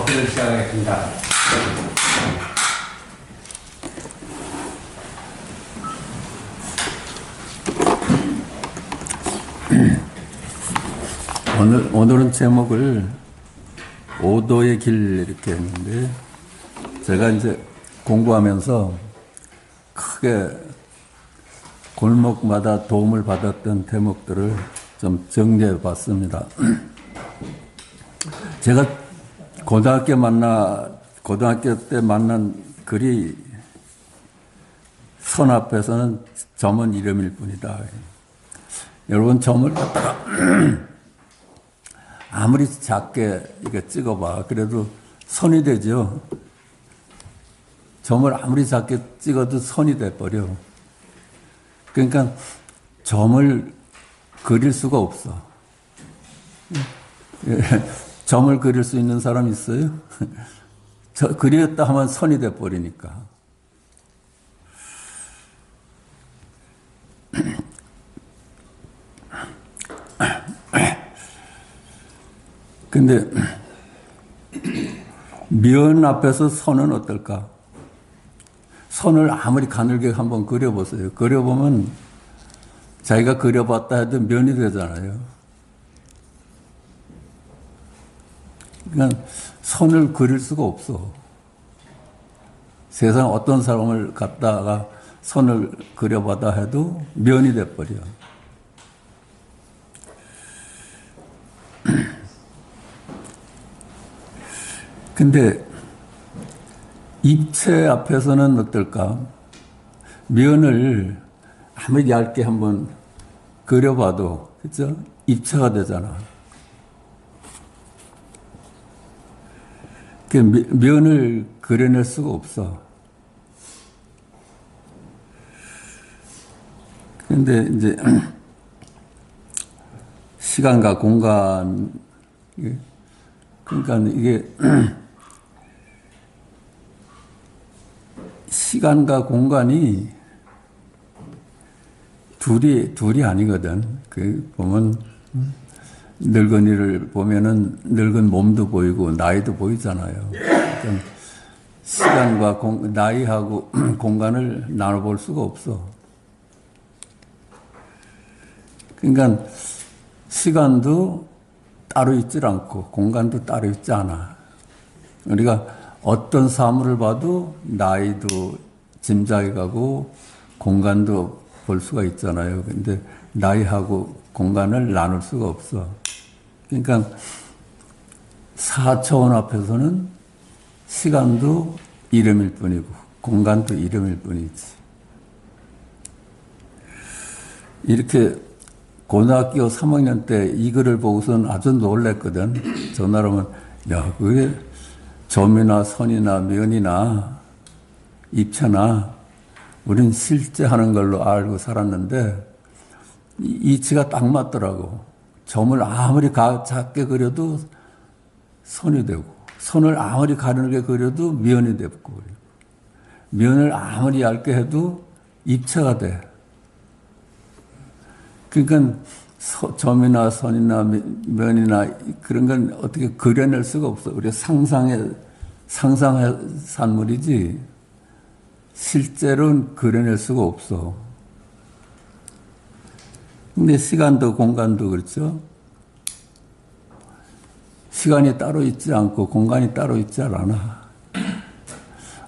수업을 시작하겠습니다. 오늘은 제목을 오도의 길 이렇게 했는데, 제가 이제 공부하면서 크게 골목마다 도움을 받았던 대목들을 좀 정리해 봤습니다. 제가 고등학교 때 만난 글이 선 앞에서는 점은 이름일 뿐이다. 여러분, 점을 갖다가 아무리 작게 이렇게 찍어봐. 그래도 선이 되죠. 점을 아무리 작게 찍어도 선이 돼버려. 그러니까 점을 그릴 수가 없어. 점을 그릴 수 있는 사람 있어요? 그렸다 하면 선이 돼버리니까. 근데 면 앞에서 선은 어떨까? 선을 아무리 가늘게 한번 그려보세요. 그려보면 자기가 그려봤다 해도 면이 되잖아요. 그러니까 선을 그릴 수가 없어. 세상 어떤 사람을 갖다가 선을 그려봤다 해도 면이 돼버려. 근데 입체 앞에서는 어떨까? 면을 아무리 얇게 한번 그려봐도, 그죠? 입체가 되잖아. 그 면을 그려낼 수가 없어. 근데 이제 시간과 공간, 그러니까 이게 시간과 공간이 둘이 아니거든. 그 보면 늙은이를 보면은 늙은 몸도 보이고 나이도 보이잖아요. 그러니까 시간과 나이하고 공간을 나눠볼 수가 없어. 그러니까 시간도 따로 있질 않고 공간도 따로 있지 않아. 우리가 어떤 사물을 봐도 나이도 짐작이 가고 공간도 볼 수가 있잖아요. 근데 나이하고 공간을 나눌 수가 없어. 그러니까 4차원 앞에서는 시간도 이름일 뿐이고 공간도 이름일 뿐이지. 이렇게 고등학교 3학년 때 이 글을 보고선 아주 놀랬거든. 전화로면, 야, 그게 점이나 선이나 면이나 입체나 우린 실제 하는 걸로 알고 살았는데 이치가 딱 맞더라고. 점을 아무리 작게 그려도 선이 되고, 선을 아무리 가늘게 그려도 면이 되고, 면을 아무리 얇게 해도 입체가 돼. 그러니까 점이나 선이나 면이나 그런 건 어떻게 그려낼 수가 없어. 우리가 상상의 산물이지 실제로는 그려낼 수가 없어. 근데 시간도 공간도 그렇죠. 시간이 따로 있지 않고 공간이 따로 있지 않아.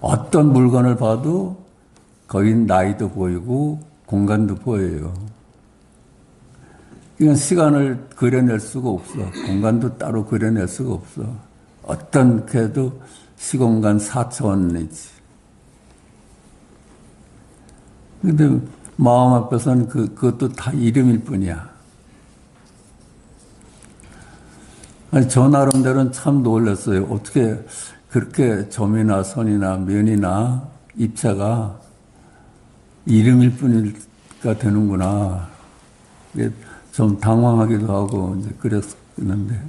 어떤 물건을 봐도 거기 나이도 보이고 공간도 보여요. 그러니까 시간을 그려낼 수가 없어. 공간도 따로 그려낼 수가 없어. 어떤 게도 시공간 4차원이지. 근데 마음 앞에서는 그것도 다 이름일 뿐이야. 아니, 저 나름대로는 참 놀랐어요. 어떻게 그렇게 점이나 선이나 면이나 입체가 이름일 뿐이가 되는구나. 좀 당황하기도 하고 이제 그랬는데,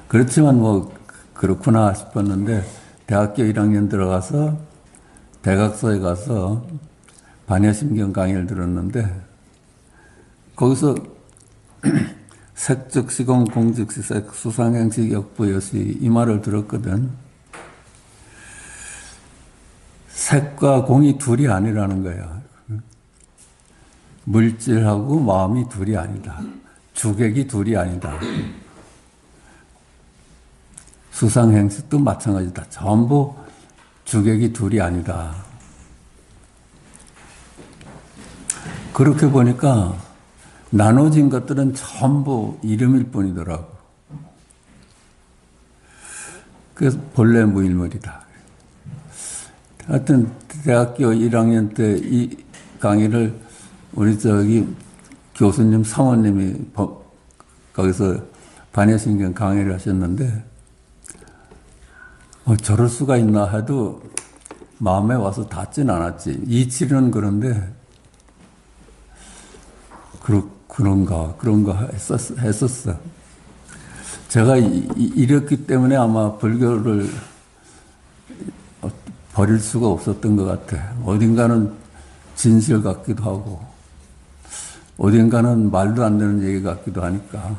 그렇지만 뭐 그렇구나 싶었는데, 대학교 1학년 들어가서 대각서에 가서 반야심경 강의를 들었는데, 거기서 색즉시공 공즉시색 수상행식 역부여시 이 말을 들었거든. 색과 공이 둘이 아니라는 거야. 물질하고 마음이 둘이 아니다. 주객이 둘이 아니다. 수상행식도 마찬가지다. 전부 주객이 둘이 아니다. 그렇게 보니까 나눠진 것들은 전부 이름일 뿐이더라고. 그래서 본래 무일물이다. 하여튼 대학교 1학년 때 이 강의를 우리 교수님 사모님이 거기서 반야신경 강의를 하셨는데 저럴 수가 있나 해도 마음에 와서 닿진 않았지. 이치는 그런데 그런가 했었어. 제가 이랬기 때문에 아마 불교를 버릴 수가 없었던 것 같아. 어딘가는 진실 같기도 하고, 어딘가는 말도 안 되는 얘기 같기도 하니까.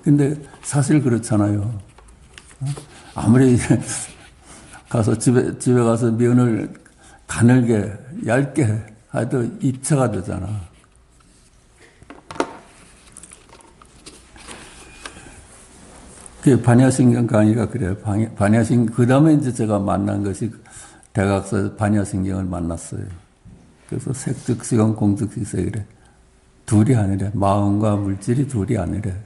근데 사실 그렇잖아요. 아무리 가서 집에 가서 면을 가늘게, 얇게 해도 입체가 되잖아. 반야신경 강의가 그래요. 그 다음에 이제 제가 만난 것이 대각서 반야신경을 만났어요. 그래서 색즉시공 공즉시색이래. 둘이 아니래. 마음과 물질이 둘이 아니래.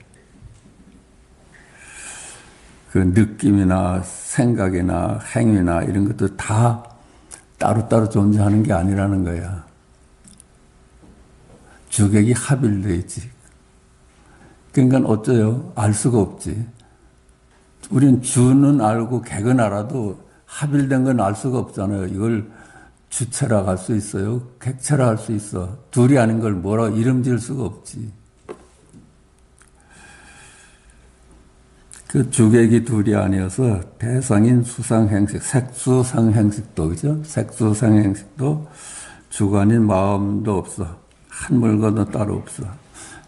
그 느낌이나 생각이나 행위나 이런 것도 다 따로따로 존재하는 게 아니라는 거야. 주객이 합일돼 있지. 그러니까 어쩌요? 알 수가 없지. 우린 주는 알고 객은 알아도 합일된 건 알 수가 없잖아요. 이걸 주체라 할 수 있어요. 객체라 할 수 있어. 둘이 아닌 걸 뭐라 이름 지을 수가 없지. 그 주객이 둘이 아니어서 대상인 수상행식, 색수상행식도, 그죠? 색수상행식도 주관인 마음도 없어. 한 물건도 따로 없어.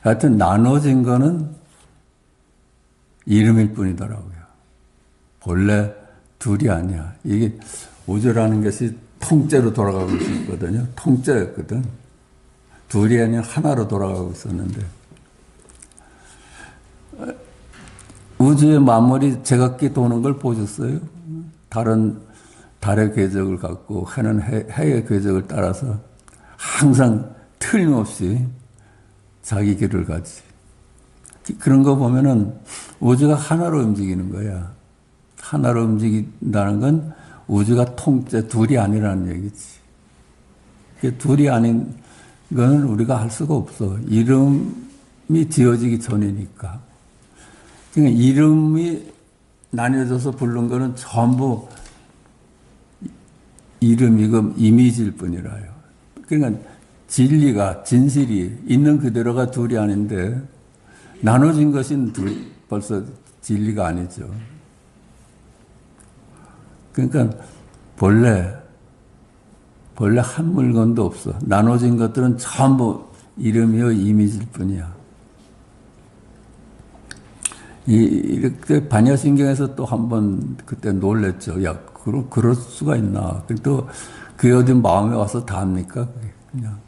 하여튼 나눠진 거는 이름일 뿐이더라고요. 본래 둘이 아니야. 이게 우주라는 것이 통째로 돌아가고 있었거든요. 통째였거든. 둘이 아니라 하나로 돌아가고 있었는데. 우주의 만물이 제각기 도는 걸 보셨어요? 달의 궤적을 갖고 해는 해의 궤적을 따라서 항상 틀림없이 자기 길을 가지. 그런 거 보면은 우주가 하나로 움직이는 거야. 하나로 움직인다는 건 우주가 통째 둘이 아니라는 얘기지. 둘이 아닌 거는 우리가 할 수가 없어. 이름이 지어지기 전이니까. 그러니까 이름이 나뉘어져서 부른 거는 전부 이름이고 이미지일 뿐이라요. 그러니까 진리가, 진실이 있는 그대로가 둘이 아닌데 나눠진 것은 벌써 진리가 아니죠. 그러니까 본래 한 물건도 없어. 나눠진 것들은 전부 이름이요 이미지일 뿐이야. 이렇게 반야신경에서 또 한 번 그때 놀랬죠. 야, 그럴 수가 있나. 또 그게 어디 마음에 와서 닿습니까? 그냥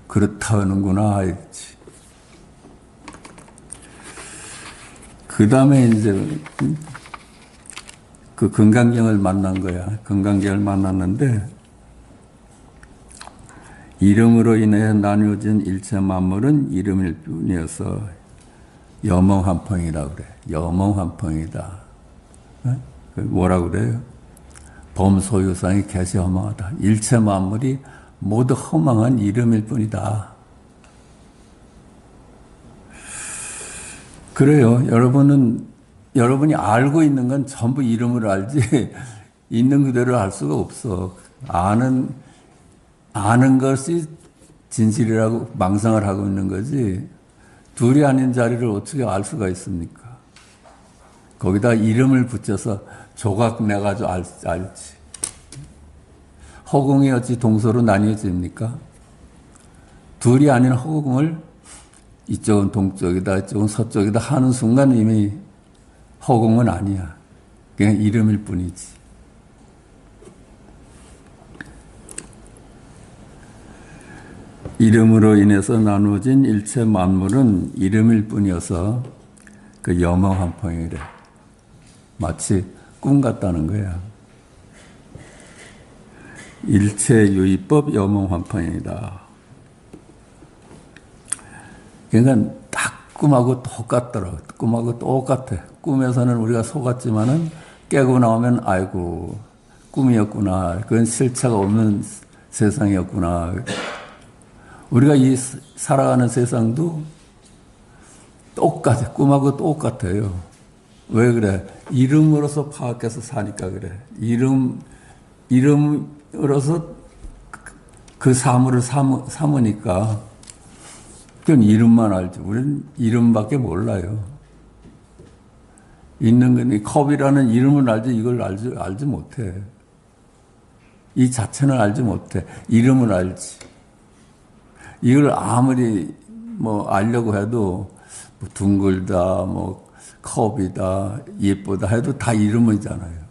그렇다는구나 했지. 그 다음에 이제 그 금강경을 만난 거야. 금강경을 만났는데 이름으로 인해 나뉘어진 일체 만물은 이름일 뿐이어서 여몽한펑이라고 그래. 여몽한펑이다. 뭐라고 그래요? 범소유상이 개시허망하다. 일체 만물이 모두 허망한 이름일 뿐이다. 그래요. 여러분이 알고 있는 건 전부 이름을 알지 있는 그대로 알 수가 없어. 아는 것이 진실이라고 망상을 하고 있는 거지 둘이 아닌 자리를 어떻게 알 수가 있습니까? 거기다 이름을 붙여서 조각 내가지고 알지. 허공이 어찌 동서로 나뉘어집니까? 둘이 아닌 허공을 이쪽은 동쪽이다, 이쪽은 서쪽이다 하는 순간 이미 허공은 아니야. 그냥 이름일 뿐이지. 이름으로 인해서 나누어진 일체 만물은 이름일 뿐이어서 그 염허환풍이래. 마치 꿈 같다는 거야. 일체 유의법 염허환풍이다. 그러니까 딱 꿈하고 똑같더라고. 꿈하고 똑같아. 꿈에서는 우리가 속았지만은 깨고 나오면 아이고 꿈이었구나. 그건 실체가 없는 세상이었구나. 우리가 이 살아가는 세상도 똑같아. 꿈하고 똑같아요. 왜 그래? 이름으로서 파악해서 사니까 그래. 이름으로서 그 사물을 삼으니까 그건 이름만 알지. 우리는 이름밖에 몰라요. 있는 건 컵이라는 이름은 알지 이걸 알지 못해. 이 자체는 알지 못해. 이름을 알지. 이걸 아무리 뭐 알려고 해도 뭐 둥글다, 뭐 컵이다, 예쁘다 해도 다 이름이잖아요.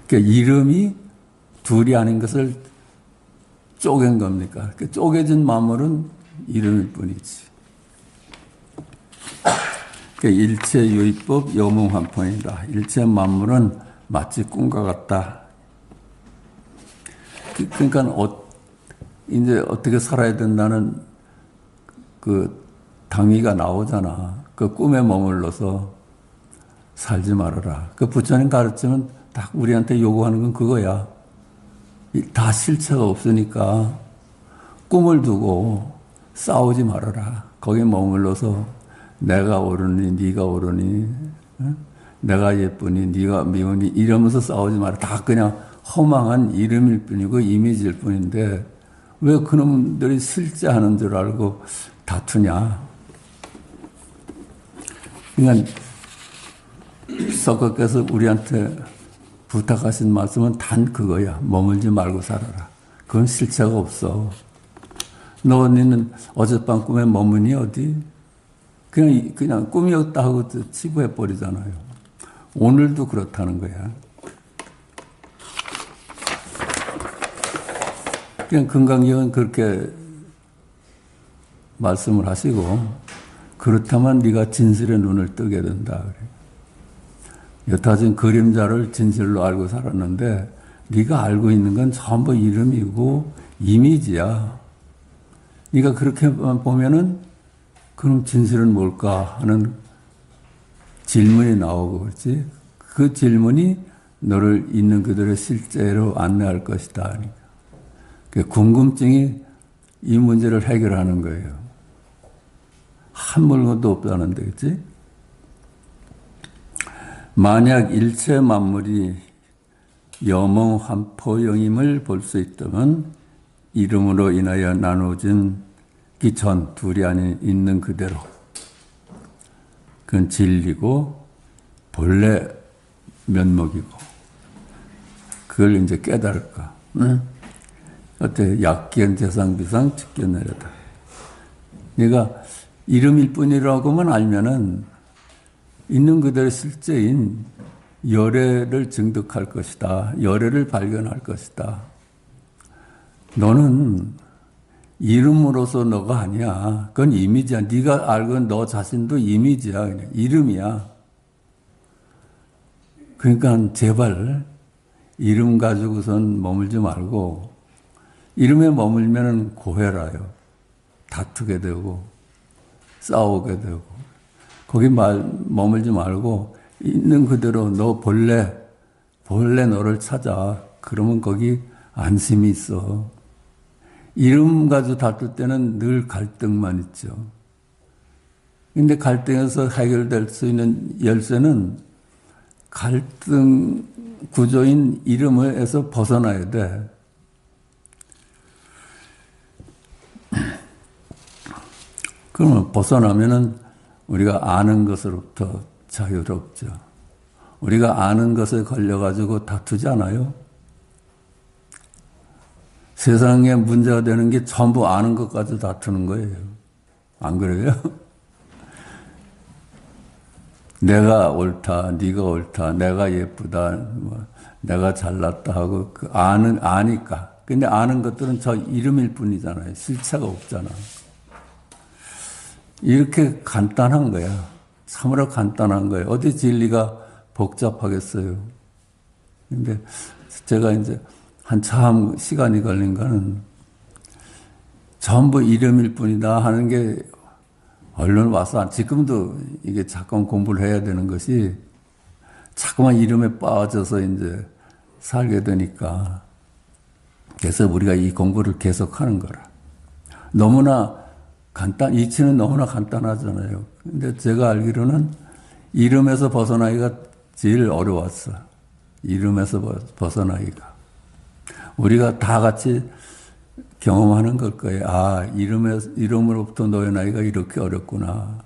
그러니까 이름이 둘이 아닌 것을 쪼갠 겁니까? 그 쪼개진 만물은 이름일 뿐이지. 그러니까 일체 유의법 염허환풍이다. 일체 만물은 마치 꿈과 같다. 그러니까 이제 어떻게 살아야 된다는 그 당위가 나오잖아. 그 꿈에 머물러서 살지 말아라. 그 부처님 가르치면 딱 우리한테 요구하는 건 그거야. 다 실체가 없으니까 꿈을 두고 싸우지 말아라. 거기에 머물러서 내가 옳으니 네가 옳으니 내가 예쁘니 네가 미우니 이러면서 싸우지 마라. 다 그냥 허망한 이름일 뿐이고 이미지일 뿐인데 왜 그놈들이 실제 하는 줄 알고 다투냐. 그러니까 석가께서 우리한테 부탁하신 말씀은 단 그거야. 머물지 말고 살아라. 그건 실체가 없어. 너는 어젯밤 꿈에 머무니 어디? 그냥 꿈이었다 하고 치부해버리잖아요. 오늘도 그렇다는 거야. 그냥 금강경은 그렇게 말씀을 하시고 그렇다면 네가 진실의 눈을 뜨게 된다. 그래. 여타전 그림자를 진실로 알고 살았는데 네가 알고 있는 건 전부 이름이고 이미지야. 네가 그렇게만 보면은 그럼 진실은 뭘까 하는 질문이 나오고 그렇지. 그 질문이 너를 있는 그대로 실제로 안내할 것이다. 궁금증이 이 문제를 해결하는 거예요. 한 물건도 없다는데, 그렇지? 만약 일체 만물이 염허환포영임을 볼 수 있다면 이름으로 인하여 나누어진 기천 둘이 아닌 있는 그대로 그건 진리고 본래 면목이고 그걸 이제 깨달을까? 응? 어때? 약견 재상비상 측견내려다. 네가 이름일 뿐이라고만 알면은 있는 그대로 실제인 열애를 증득할 것이다. 열애를 발견할 것이다. 너는 이름으로서 너가 아니야. 그건 이미지야. 네가 알고 있는 너 자신도 이미지야. 그냥 이름이야. 그러니까 제발 이름 가지고선 머물지 말고 이름에 머물면 고해라요. 다투게 되고 싸우게 되고 거기 머물지 말고 있는 그대로 너 본래 너를 찾아. 그러면 거기 안심이 있어. 이름 가지고 다툴 때는 늘 갈등만 있죠. 근데 갈등에서 해결될 수 있는 열쇠는 갈등 구조인 이름에서 벗어나야 돼. 그러면 벗어나면은 우리가 아는 것으로부터 자유롭죠. 우리가 아는 것에 걸려가지고 다투지 않아요. 세상에 문제가 되는 게 전부 아는 것까지 다투는 거예요. 안 그래요? 내가 옳다, 네가 옳다, 내가 예쁘다, 뭐 내가 잘났다 하고 그 아니까. 근데 아는 것들은 저 이름일 뿐이잖아요. 실체가 없잖아. 이렇게 간단한 거야. 참으로 간단한 거예요. 어디 진리가 복잡하겠어요. 근데 제가 이제 한참 시간이 걸린 거는 전부 이름일 뿐이다 하는 게 얼른 와서 지금도 이게 잠깐 공부를 해야 되는 것이 자꾸만 이름에 빠져서 이제 살게 되니까 그래서 우리가 이 공부를 계속하는 거라. 너무나 이치는 너무나 간단하잖아요. 근데 제가 알기로는 이름에서 벗어나기가 제일 어려웠어. 이름에서 벗어나기가. 우리가 다 같이 경험하는 걸 거예요. 아, 이름으로부터 너의 나이가 이렇게 어렵구나.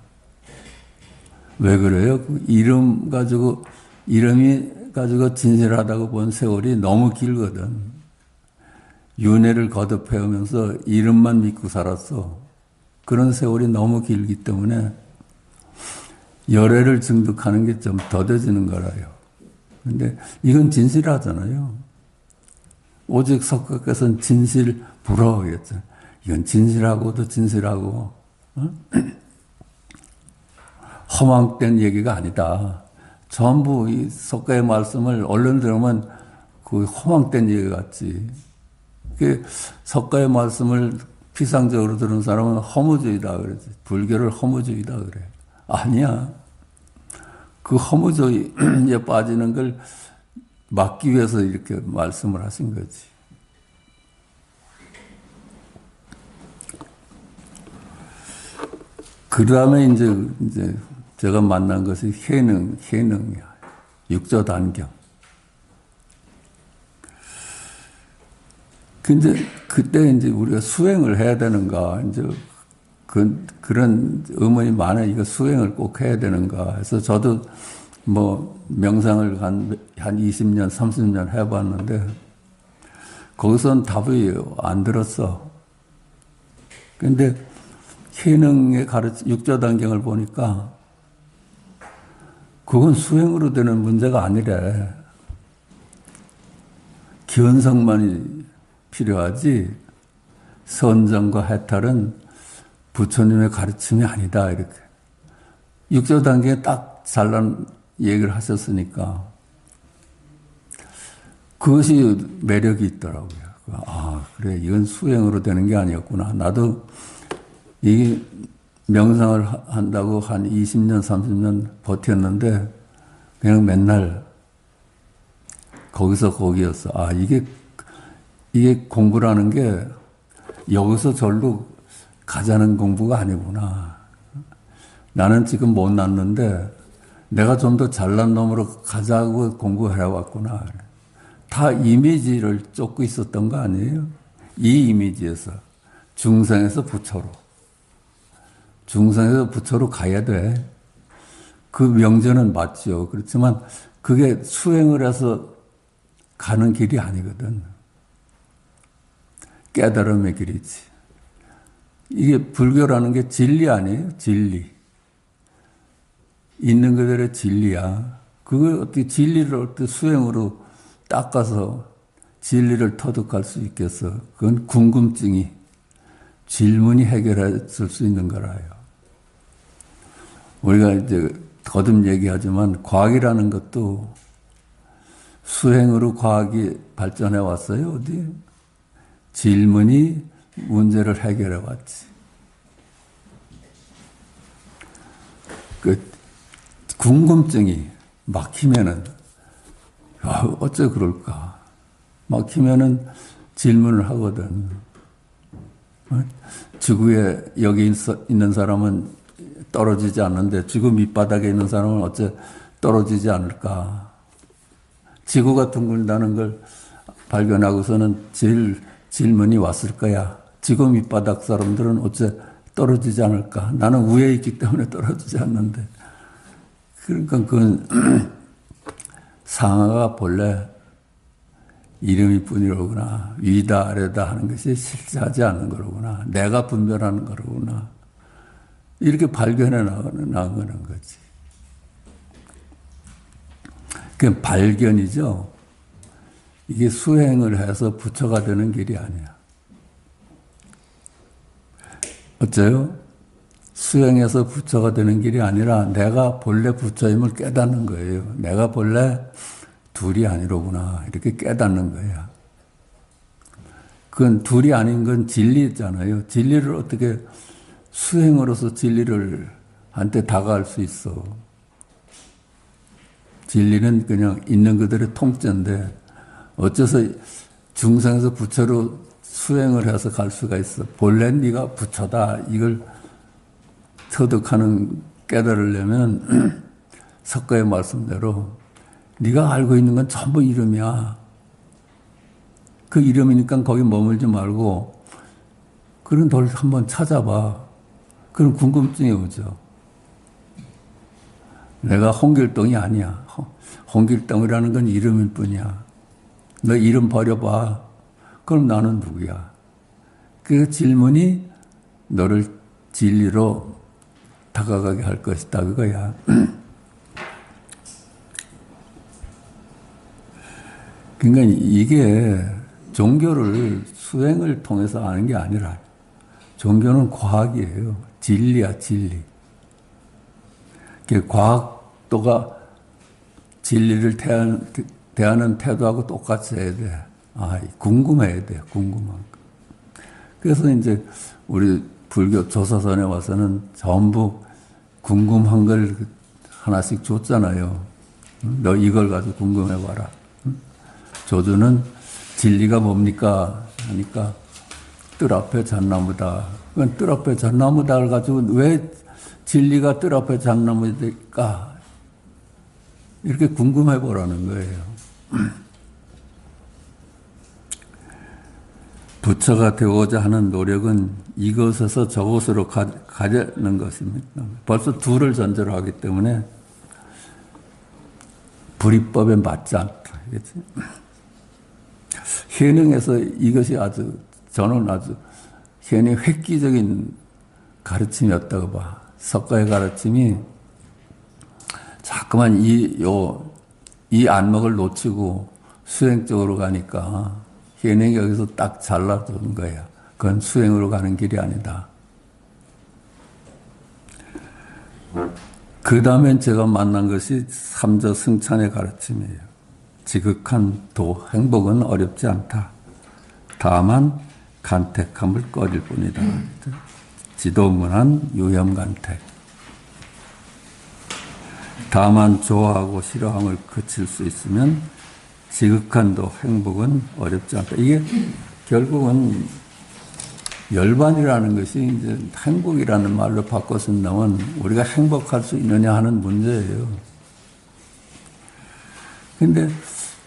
왜 그래요? 이름이 가지고 진실하다고 본 세월이 너무 길거든. 윤회를 거듭해오면서 이름만 믿고 살았어. 그런 세월이 너무 길기 때문에 열애를 증득하는 게 좀 더뎌지는 거라요. 근데 이건 진실하잖아요. 오직 석가께서는 진실 불허였잖아요. 이건 진실하고도 진실하고 허망된 얘기가 아니다. 전부 이 석가의 말씀을 얼른 들으면 그 허망된 얘기 같지. 그 석가의 말씀을 피상적으로 들은 사람은 허무주의다 그러지. 불교를 허무주의다 그래. 아니야. 그 허무주의에 빠지는 걸 막기 위해서 이렇게 말씀을 하신 거지. 그 다음에 이제 제가 만난 것이 해능이야. 육조단경. 근데 그때 이제 우리가 수행을 해야 되는가, 이제 그런 의문이 많아요. 이거 수행을 꼭 해야 되는가 해서 저도 뭐 명상을 한 20년, 30년 해봤는데 거기서는 답이 안 들었어. 근데 해능의 육조단경을 보니까 그건 수행으로 되는 문제가 아니래. 견성만이 필요하지 선정과 해탈은 부처님의 가르침이 아니다. 이렇게 육조단계에 딱 잘난 얘기를 하셨으니까 그것이 매력이 있더라고요. 아, 그래, 이건 수행으로 되는 게 아니었구나. 나도 이 명상을 한다고 한 20년, 30년 버텼는데 그냥 맨날 거기서 거기였어. 아, 이게 공부라는 게 여기서 절로 가자는 공부가 아니구나. 나는 지금 못 났는데 내가 좀 더 잘난 놈으로 가자고 공부해 왔구나. 다 이미지를 쫓고 있었던 거 아니에요? 이 이미지에서 중생에서 부처로. 중생에서 부처로 가야 돼. 그 명제는 맞죠. 그렇지만 그게 수행을 해서 가는 길이 아니거든. 깨달음의 길이지. 이게 불교라는 게 진리 아니에요? 진리. 있는 그대로의 진리야. 그걸 어떻게 진리를 어떻게 수행으로 닦아서 진리를 터득할 수 있겠어? 그건 궁금증이, 질문이 해결했을 수 있는 거라요. 우리가 이제 거듭 얘기하지만 과학이라는 것도 수행으로 과학이 발전해 왔어요. 어디? 질문이 문제를 해결해 왔지. 그 궁금증이 막히면은 어째 그럴까? 막히면은 질문을 하거든. 지구에 여기 있는 사람은 떨어지지 않는데 지구 밑바닥에 있는 사람은 어째 떨어지지 않을까? 지구가 둥근다는 걸 발견하고서는 제일 질문이 왔을 거야. 지구 밑바닥 사람들은 어째 떨어지지 않을까? 나는 위에 있기 때문에 떨어지지 않는데. 그러니까 그건 상하가 본래 이름이 뿐이로구나. 위다 아래다 하는 것이 실제하지 않는 거로구나. 내가 분별하는 거로구나. 이렇게 발견해 나가는 거지. 그 발견이죠. 이게 수행을 해서 부처가 되는 길이 아니야. 어째요? 수행해서 부처가 되는 길이 아니라 내가 본래 부처임을 깨닫는 거예요. 내가 본래 둘이 아니로구나. 이렇게 깨닫는 거야. 그건 둘이 아닌 건 진리잖아요. 진리를 어떻게 수행으로서 진리를 한테 다가갈 수 있어. 진리는 그냥 있는 그대로의 통째인데 어째서 중생에서 부처로 수행을 해서 갈 수가 있어. 본래 네가 부처다. 이걸 터득하는 깨달으려면 석가의 말씀대로 네가 알고 있는 건 전부 이름이야. 그 이름이니까 거기 머물지 말고 그런 널 한번 찾아봐. 그런 궁금증이 오죠. 내가 홍길동이 아니야. 홍길동이라는 건 이름일 뿐이야. 너 이름 버려봐. 그럼 나는 누구야? 그 질문이 너를 진리로 다가가게 할 것이다. 그거야. 그러니까 이게 종교를 수행을 통해서 아는 게 아니라 종교는 과학이에요. 진리야, 진리. 과학도가 진리를 대하는 태도하고 똑같이 해야 돼. 궁금해야 돼, 궁금한 거. 그래서 이제 우리 불교 조사선에 와서는 전부 궁금한 걸 하나씩 줬잖아요. 너 이걸 가지고 궁금해봐라. 조주는 진리가 뭡니까? 하니까 뜰 앞에 잣나무다. 그건 뜰 앞에 잣나무다를 가지고 왜 진리가 뜰 앞에 잣나무일까? 이렇게 궁금해 보라는 거예요. 부처가 되고자 하는 노력은 이것에서 저것으로 가려는 것입니다. 벌써 둘을 전제로 하기 때문에 불이법에 맞지 않다. 그렇지? 현행에서 이것이 저는 아주 현행 획기적인 가르침이었다고 봐. 석가의 가르침이 자꾸만 이 안목을 놓치고 수행적으로 가니까 현행이 여기서 딱 잘라준 거야. 그건 수행으로 가는 길이 아니다. 그 다음엔 제가 만난 것이 삼저 승찬의 가르침이에요. 지극한 도, 행복은 어렵지 않다. 다만 간택함을 꺼릴 뿐이다. 지도문한 유염간택. 다만 좋아하고 싫어함을 그칠 수 있으면 지극한 도, 행복은 어렵지 않다. 이게 결국은 열반이라는 것이 이제 행복이라는 말로 바꿔 쓴다면 우리가 행복할 수 있느냐 하는 문제예요. 근데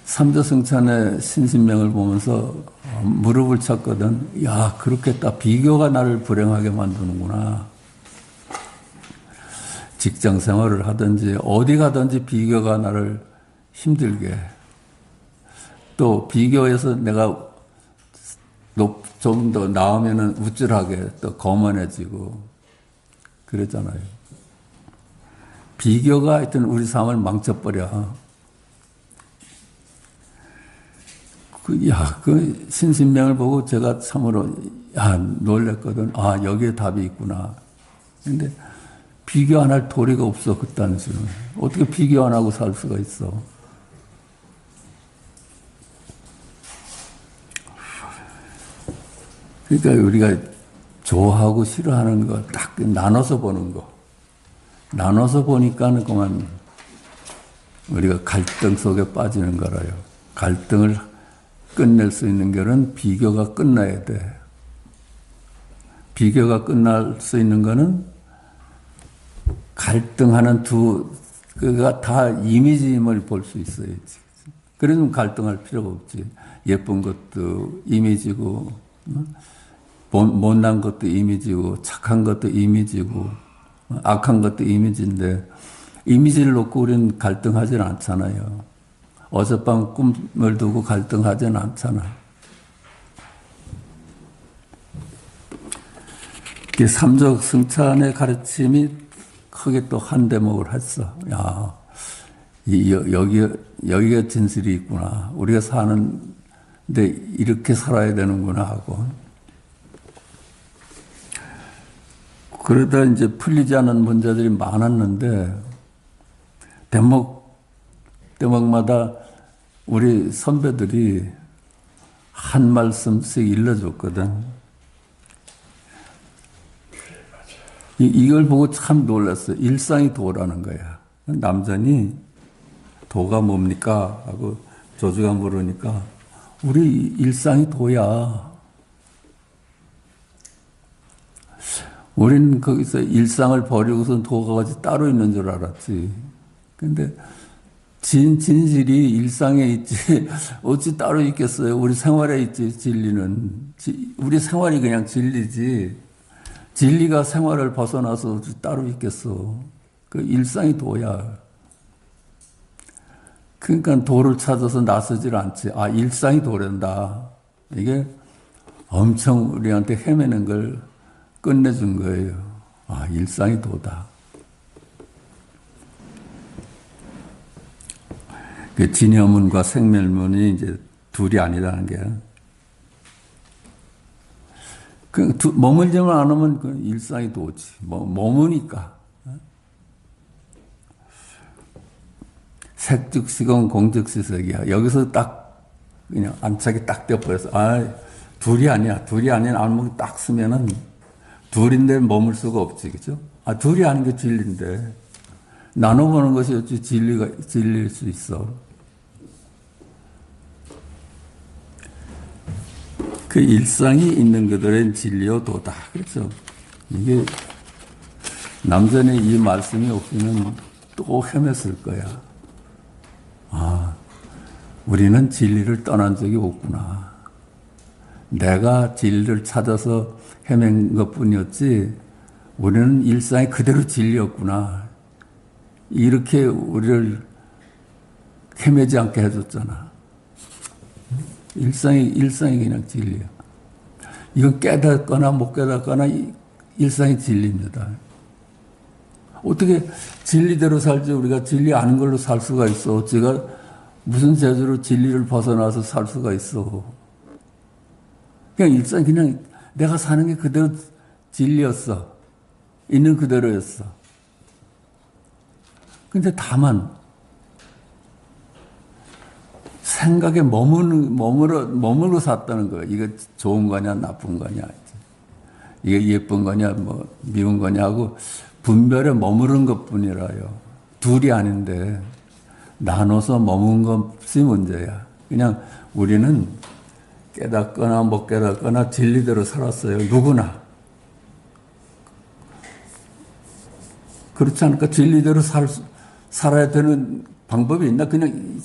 삼저승찬의 신신명을 보면서 무릎을 쳤거든. 야, 그렇겠다. 비교가 나를 불행하게 만드는구나. 직장 생활을 하든지 어디 가든지 비교가 나를 힘들게. 또 비교해서 내가 좀 더 나오면은 우쭐하게 또 거만해지고 그러잖아요. 비교가 하여튼 우리 삶을 망쳐버려. 그 신신명을 보고 제가 참으로 놀랬거든. 여기에 답이 있구나. 근데 비교 안 할 도리가 없어, 그딴 식으로. 어떻게 비교 안 하고 살 수가 있어? 그러니까 우리가 좋아하고 싫어하는 거 딱 나눠서 보는 거. 나눠서 보니까는 그만 우리가 갈등 속에 빠지는 거라요. 갈등을 끝낼 수 있는 결은 비교가 끝나야 돼. 비교가 끝날 수 있는 거는 갈등하는 그가 다 이미지임을 볼 수 있어요. 그래서 갈등할 필요가 없지. 예쁜 것도 이미지고, 못난 것도 이미지고, 착한 것도 이미지고, 악한 것도 이미지인데, 이미지를 놓고 우리는 갈등하지는 않잖아요. 어젯밤 꿈을 두고 갈등하진 않잖아. 삼적 승찬의 가르침이 크게 또 한 대목을 했어. 야, 여기가 진실이 있구나. 우리가 사는데 이렇게 살아야 되는구나 하고. 그러다 이제 풀리지 않은 문제들이 많았는데, 대목마다 우리 선배들이 한 말씀씩 일러줬거든. 이걸 보고 참 놀랐어요. 일상이 도라는 거야. 남자니 도가 뭡니까? 하고 조주가 물으니까 우리 일상이 도야. 우리는 거기서 일상을 버리고서 도가 따로 있는 줄 알았지. 근데 진실이 일상에 있지 어찌 따로 있겠어요. 우리 생활에 있지 진리는. 우리 생활이 그냥 진리지. 진리가 생활을 벗어나서 어찌 따로 있겠어. 그 일상이 도야. 그러니까 도를 찾아서 나서질 않지. 아, 일상이 도란다. 이게 엄청 우리한테 헤매는 걸 끝내준 거예요. 아, 일상이 도다. 그 진여문과 생멸문이 이제 둘이 아니라는 게. 머물지만 않으면 그 일상이 도지. 머무니까. 색즉시공 공즉시색이야. 여기서 딱 그냥 안착이 딱 되어버려서 아, 둘이 아니야. 둘이 아닌 안목이 딱 쓰면은 둘인데 머물 수가 없지. 그죠? 아, 둘이 아닌 게 진리인데. 나눠보는 것이 어찌 진리일 수 있어. 그 일상이 있는 그들의 진리요 도다. 그렇죠. 이게 남전에 이 말씀이 없으면 또 헤맸을 거야. 아, 우리는 진리를 떠난 적이 없구나. 내가 진리를 찾아서 헤맨 것뿐이었지 우리는 일상이 그대로 진리였구나. 이렇게 우리를 헤매지 않게 해줬잖아. 일상이 그냥 진리야. 이건 깨닫거나 못 깨닫거나 일상이 진리입니다. 어떻게 진리대로 살지 우리가 진리 아닌 걸로 살 수가 있어. 제가 무슨 재주로 진리를 벗어나서 살 수가 있어. 그냥 일상 그냥 내가 사는 게 그대로 진리였어. 있는 그대로였어. 근데 다만 생각에 머물러 샀다는 거야. 이게 좋은 거냐, 나쁜 거냐. 이게 예쁜 거냐, 뭐, 미운 거냐 하고 분별에 머무른 것 뿐이라요. 둘이 아닌데, 나눠서 머문 것이 문제야. 그냥 우리는 깨닫거나 못 깨닫거나 진리대로 살았어요. 누구나. 그렇지 않을까? 진리대로 살아야 되는 방법이 있나? 그냥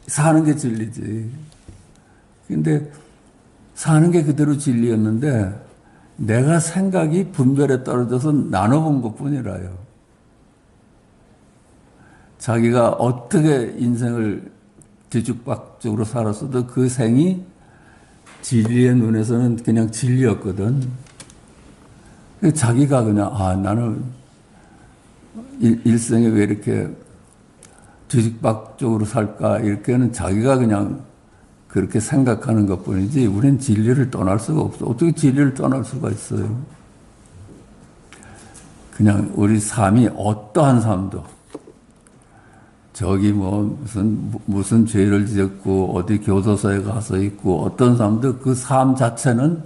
사는 게 진리지. 근데 사는 게 그대로 진리였는데 내가 생각이 분별에 떨어져서 나눠본 것뿐이라요. 자기가 어떻게 인생을 뒤죽박죽으로 살았어도 그 생이 진리의 눈에서는 그냥 진리였거든. 자기가 그냥 아 나는 일생에 왜 이렇게 뒤죽박죽으로 살까 이렇게는 자기가 그냥 그렇게 생각하는 것뿐이지 우리는 진리를 떠날 수가 없어. 어떻게 진리를 떠날 수가 있어요? 그냥 우리 삶이 어떠한 삶도 저기 뭐 무슨 죄를 지었고 어디 교도소에 가서 있고 어떤 삶도 그 삶 자체는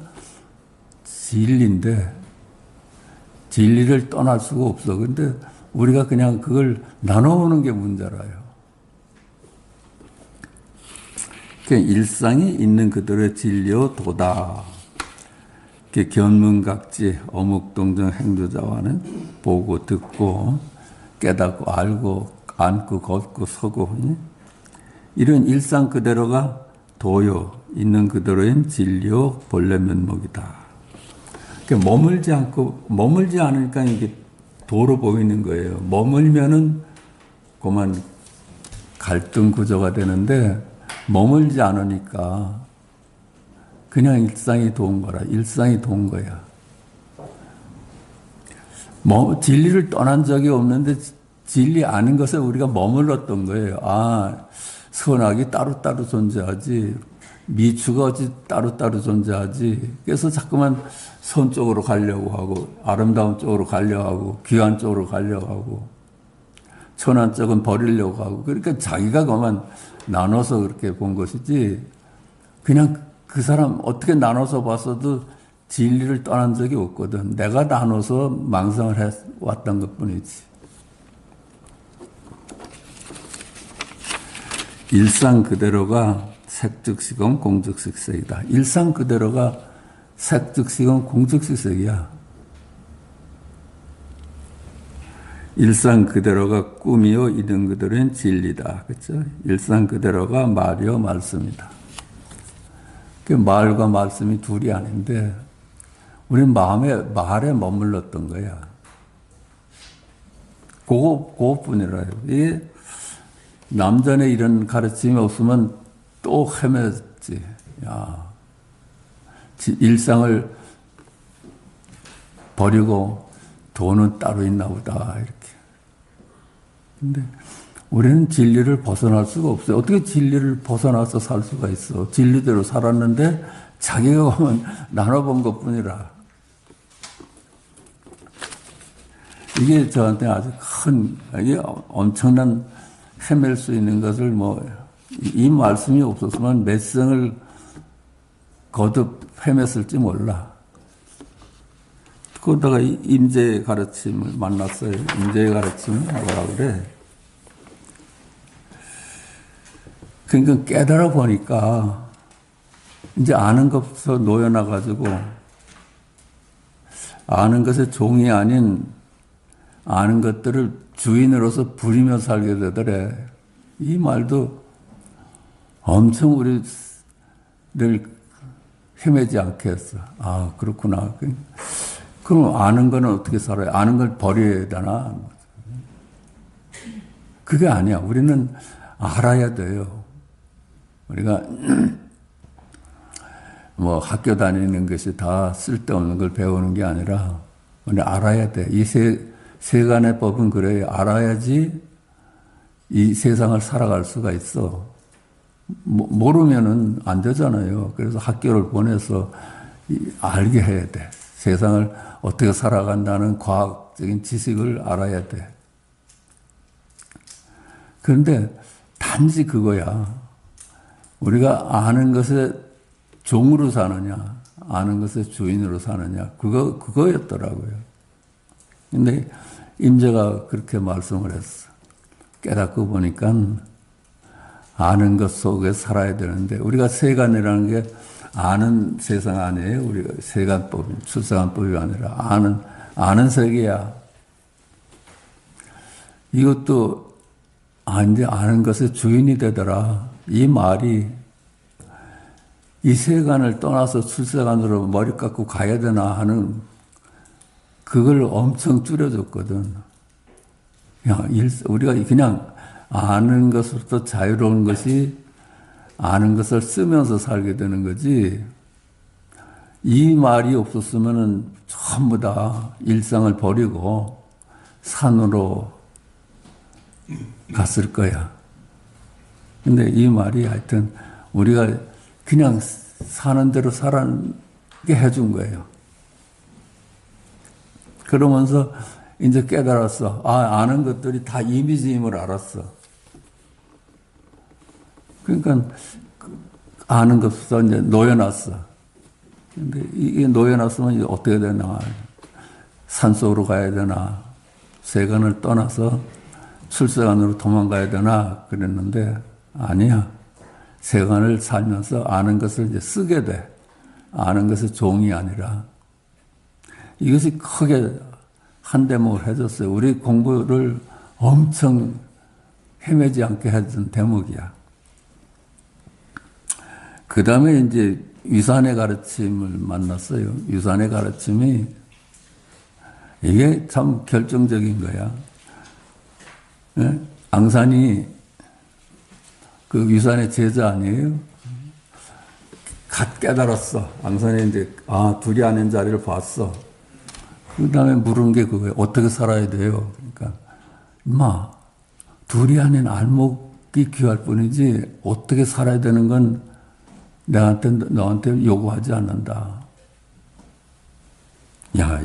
진리인데 진리를 떠날 수가 없어. 근데 우리가 그냥 그걸 나눠보는 게 문제라요. 일상이 있는 그들의 진리요 도다. 견문각지 어묵동정 행두자와는 보고 듣고 깨닫고 알고 앉고 걷고 서고 이런 일상 그대로가 도요 있는 그대로인 진리요 본래 면목이다. 머물지 않으니까 이게 도로 보이는 거예요. 머물면은 그만 갈등 구조가 되는데 머물지 않으니까 그냥 일상이 도운 거라. 일상이 도운 거야. 진리를 떠난 적이 없는데 진리 아닌 것에 우리가 머물렀던 거예요. 선악이 따로따로 존재하지, 미추가 어찌 따로따로 존재하지. 그래서 자꾸만 선 쪽으로 가려고 하고, 아름다운 쪽으로 가려고 하고, 귀한 쪽으로 가려고 하고, 천한 쪽은 버리려고 하고. 그러니까 자기가 그만 나눠서 그렇게 본 것이지, 그냥 그 사람 어떻게 나눠서 봤어도 진리를 떠난 적이 없거든. 내가 나눠서 망상을 해왔던 것 뿐이지. 일상 그대로가 색즉시공 공즉식색이다. 일상 그대로가 색즉시공 공즉식색이야. 일상 그대로가 꿈이요 있는 그대로는 진리다. 그렇죠? 일상 그대로가 말이요 말씀이다. 그 말과 말씀이 둘이 아닌데 우리는 말에 머물렀던 거야. 그것뿐이라요. 이 남전에 이런 가르침이 없으면 또 헤맸지. 일상을 버리고 돈은 따로 있나 보다. 이렇게. 근데 우리는 진리를 벗어날 수가 없어요. 어떻게 진리를 벗어나서 살 수가 있어? 진리대로 살았는데 자기가 보면 나눠본 것 뿐이라. 이게 저한테 아주 이게 엄청난 헤맬 수 있는 것을 이 말씀이 없었으면 몇 생을 거듭 헤맸을지 몰라. 그러다가 임재의 가르침을 만났어요. 임재의 가르침은 뭐라 그래? 그러니까 깨달아 보니까 이제 아는 것부터 놓여나가지고 아는 것의 종이 아닌 아는 것들을 주인으로서 부리며 살게 되더래. 이 말도 엄청 우리를 헤매지 않게 했어. 그렇구나. 그럼 아는 거는 어떻게 살아요? 아는 걸 버려야 되나? 그게 아니야. 우리는 알아야 돼요. 우리가 학교 다니는 것이 다 쓸데없는 걸 배우는 게 아니라 우리 알아야 돼. 이 세간의 법은 그래요. 알아야지 이 세상을 살아갈 수가 있어. 모르면은 안 되잖아요. 그래서 학교를 보내서 알게 해야 돼. 세상을 어떻게 살아간다는 과학적인 지식을 알아야 돼. 그런데 단지 그거야. 우리가 아는 것의 종으로 사느냐, 아는 것의 주인으로 사느냐, 그거였더라고요. 근데 임재가 그렇게 말씀을 했어. 깨닫고 보니까 아는 것 속에 살아야 되는데, 우리가 세간이라는 게 아는 세상 아니에요. 우리가 세간법이, 출세간법이 아니라 아는 세계야. 이것도 이제 아는 것의 주인이 되더라. 이 말이 이 세간을 떠나서 출세간으로 머리 깎고 가야 되나 하는 그걸 엄청 줄여줬거든. 우리가 그냥 아는 것으로부터 자유로운 것이 아는 것을 쓰면서 살게 되는 거지. 이 말이 없었으면은 전부 다 일상을 버리고 산으로 갔을 거야. 근데 이 말이 하여튼 우리가 그냥 사는 대로 살게 해준 거예요. 그러면서 이제 깨달았어. 아는 것들이 다 이미지임을 알았어. 그러니까 아는 것부터 이제 놓여놨어. 근데 이게 놓여놨으면 이제 어떻게 되나? 산속으로 가야 되나? 세간을 떠나서 출세간으로 도망가야 되나? 그랬는데 아니야. 세간을 살면서 아는 것을 이제 쓰게 돼. 아는 것의 종이 아니라. 이것이 크게 한대목을 해줬어요. 우리 공부를 엄청 헤매지 않게 해준 대목이야. 그 다음에 이제 유산의 가르침을 만났어요. 유산의 가르침이 이게 참 결정적인 거야. 예? 앙산이 그 위산의 제자 아니에요? 갓 깨달았어. 앙산에 이제, 둘이 아닌 자리를 봤어. 그 다음에 물은 게 그거예요. 어떻게 살아야 돼요? 그러니까, 임마, 둘이 아닌 알목이 귀할 뿐이지, 어떻게 살아야 되는 건 너한테 요구하지 않는다. 야,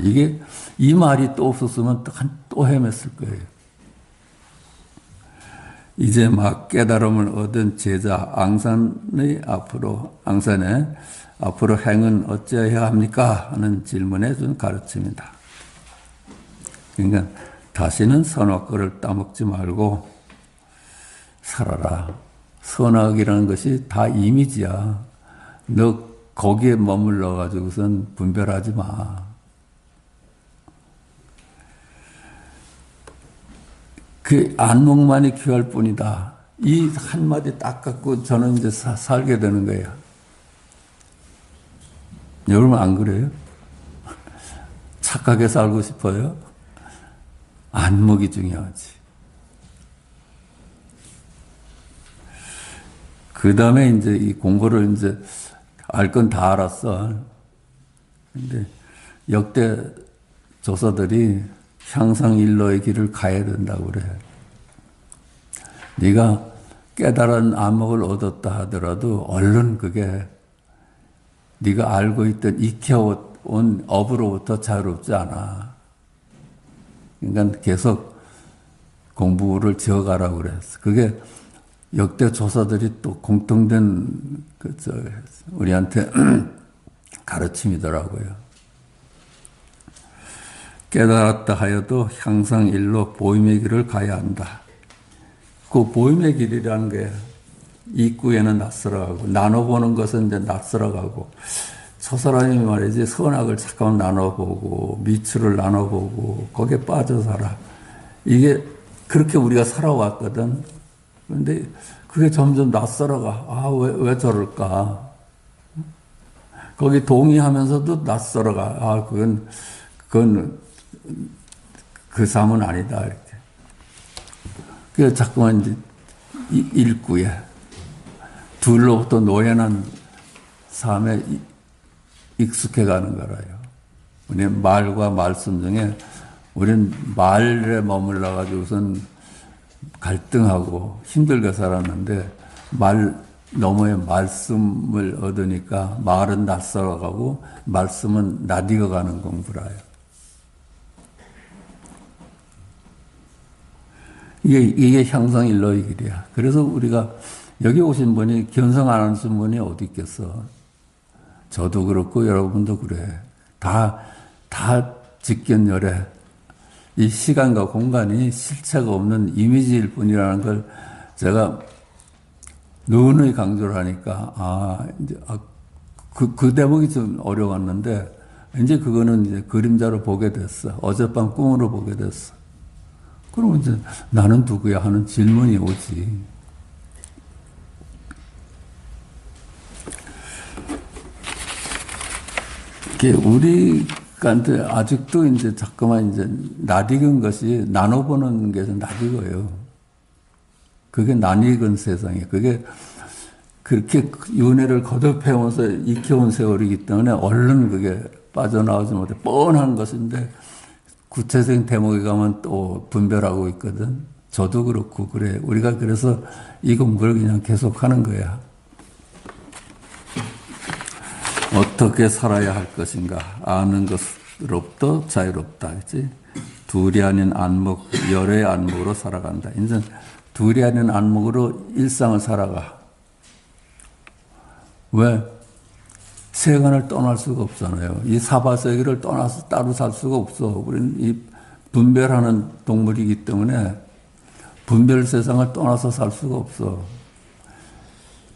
이 말이 또 없었으면 또 헤맸을 거예요. 이제 막 깨달음을 얻은 제자 앙산에 앞으로 행은 어찌해야 합니까? 하는 질문에 준 가르침이다. 그러니까 다시는 선악과를 따먹지 말고 살아라. 선악이라는 것이 다 이미지야. 너 거기에 머물러 가지고선 분별하지 마. 그 안목만이 귀할 뿐이다. 이 한마디 딱 갖고 저는 이제 살게 되는 거예요. 여러분 안 그래요? 착하게 살고 싶어요? 안목이 중요하지. 그 다음에 이제 이 공부를 이제 알 건 다 알았어. 근데 역대 조사들이 향상일로의 길을 가야 된다고 그래. 네가 깨달은 안목을 얻었다 하더라도 얼른 그게 네가 알고 있던 익혀온 업으로부터 자유롭지 않아. 그러니까 계속 공부를 지어가라고 그랬어. 그게 역대 조사들이 또 공통된 우리한테 가르침이더라고요. 깨달았다 하여도 향상일로 보임의 길을 가야 한다. 그 보임의 길이라는 게 입구에는 낯설어가고 나눠보는 것은 이제 낯설어가고 저 사람이 말이지 선악을 잠깐 나눠보고 미추를 나눠보고 거기에 빠져 살아. 이게 그렇게 우리가 살아왔거든. 그런데 그게 점점 낯설어가. 왜 저럴까? 거기 동의하면서도 낯설어가. 그건 그 삶은 아니다. 이렇게. 그래서 자꾸만 이제 일구에 둘로부터 노연한 삶에 익숙해가는 거라요. 우리는 말과 말씀 중에 우리는 말에 머물러가지고선 갈등하고 힘들게 살았는데 말 너머에 말씀을 얻으니까 말은 낯설어가고 말씀은 낯익어가는 공부라요. 이게 향상일로의 길이야. 그래서 우리가 여기 오신 분이 견성 안 하신 분이 어디 있겠어. 저도 그렇고 여러분도 그래. 다 직견열애. 이 시간과 공간이 실체가 없는 이미지일 뿐이라는 걸 제가 누누이 강조를 하니까, 그 대목이 좀 어려웠는데, 이제 그거는 이제 그림자로 보게 됐어. 어젯밤 꿈으로 보게 됐어. 그러면 이제 나는 누구야 하는 질문이 오지. 이게 우리한테 아직도 이제 자꾸만 이제 낯익은 것이 나눠보는 게 낯익어요. 그게 낯익은 세상이에요. 그게 그렇게 윤회를 거듭해오면서 익혀온 세월이기 때문에 얼른 그게 빠져나오지 못해 뻔한 것인데 구체적인 대목에 가면 또 분별하고 있거든. 저도 그렇고 그래. 우리가 그래서 이 공부를 그냥 계속하는 거야. 어떻게 살아야 할 것인가 아는 것으로부터 자유롭다. 그치? 둘이 아닌 안목, 열의 안목으로 살아간다. 이제 둘이 아닌 안목으로 일상을 살아가. 왜? 세간을 떠날 수가 없잖아요. 이 사바세계를 떠나서 따로 살 수가 없어. 우리는 이 분별하는 동물이기 때문에 분별 세상을 떠나서 살 수가 없어.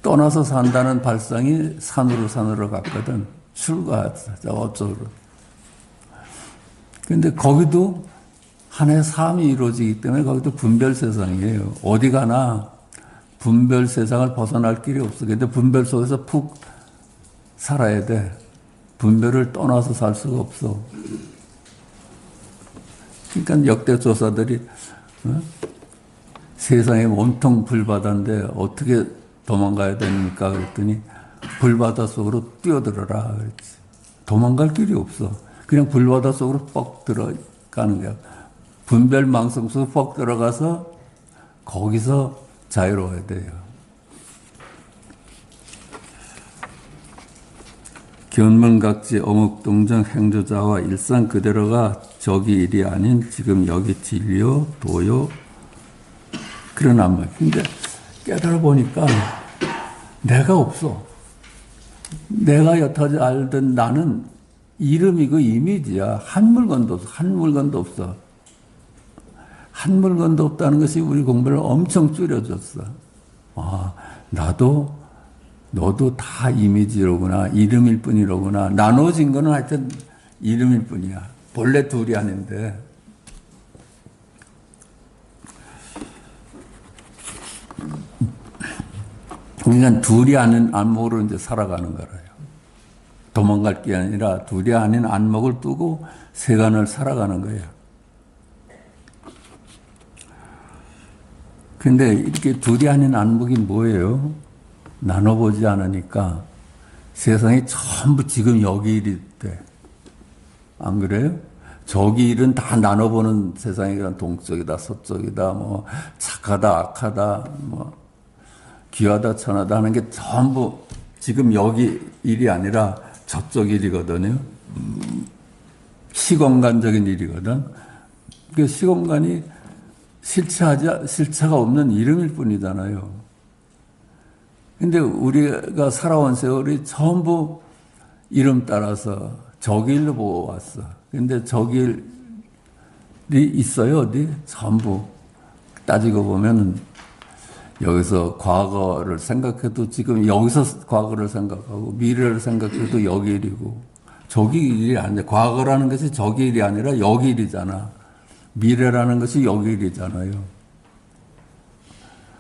떠나서 산다는 발상이 산으로 갔거든. 출가, 저쪽으로. 근데 거기도 하나의 삶이 이루어지기 때문에 거기도 분별 세상이에요. 어디 가나 분별 세상을 벗어날 길이 없어. 근데 분별 속에서 푹 살아야 돼. 분별을 떠나서 살 수가 없어. 그러니까 역대 조사들이 세상에 온통 불바다인데 어떻게 도망가야 됩니까? 그랬더니 불바다 속으로 뛰어들어라 그랬지. 도망갈 길이 없어. 그냥 불바다 속으로 뻑 들어가는 거야. 분별망성 속으로 뻑 들어가서 거기서 자유로워야 돼요. 견문각지 어묵동정 행조자와 일상 그대로가 저기 일이 아닌 지금 여기 진리요 도요 그런 안말. 근데 깨달아 보니까 내가 없어. 내가 여태까지 알던 나는 이름이고 이미지야. 한 물건도 없어. 한 물건도 없어. 한 물건도 없다는 것이 우리 공부를 엄청 줄여줬어. 아, 너도 다 이미지로구나. 이름일 뿐이로구나. 나눠진 거는 하여튼 이름일 뿐이야. 본래 둘이 아닌데. 그러니까 둘이 아닌 안목으로 이제 살아가는 거예요. 도망갈 게 아니라 둘이 아닌 안목을 두고 세간을 살아가는 거예요. 근데 이렇게 둘이 아닌 안목이 뭐예요? 나눠보지 않으니까 세상이 전부 지금 여기 일이 돼. 안 그래요? 저기 일은 다 나눠보는 세상이란 동쪽이다, 서쪽이다, 뭐 착하다, 악하다, 뭐 귀하다, 천하다 하는 게 전부 지금 여기 일이 아니라 저쪽 일이거든요. 시공간적인 일이거든. 그 시공간이 실체가 없는 이름일 뿐이잖아요. 근데 우리가 살아온 세월이 전부 이름 따라서 저기 일로 보고 왔어. 근데 저기 일이 있어요, 어디? 전부. 따지고 보면은 여기서 과거를 생각해도 지금 여기서 과거를 생각하고 미래를 생각해도 여기 일이고 저기 일이 아니야. 과거라는 것이 저기 일이 아니라 여기 일이잖아. 미래라는 것이 여기 일이잖아요.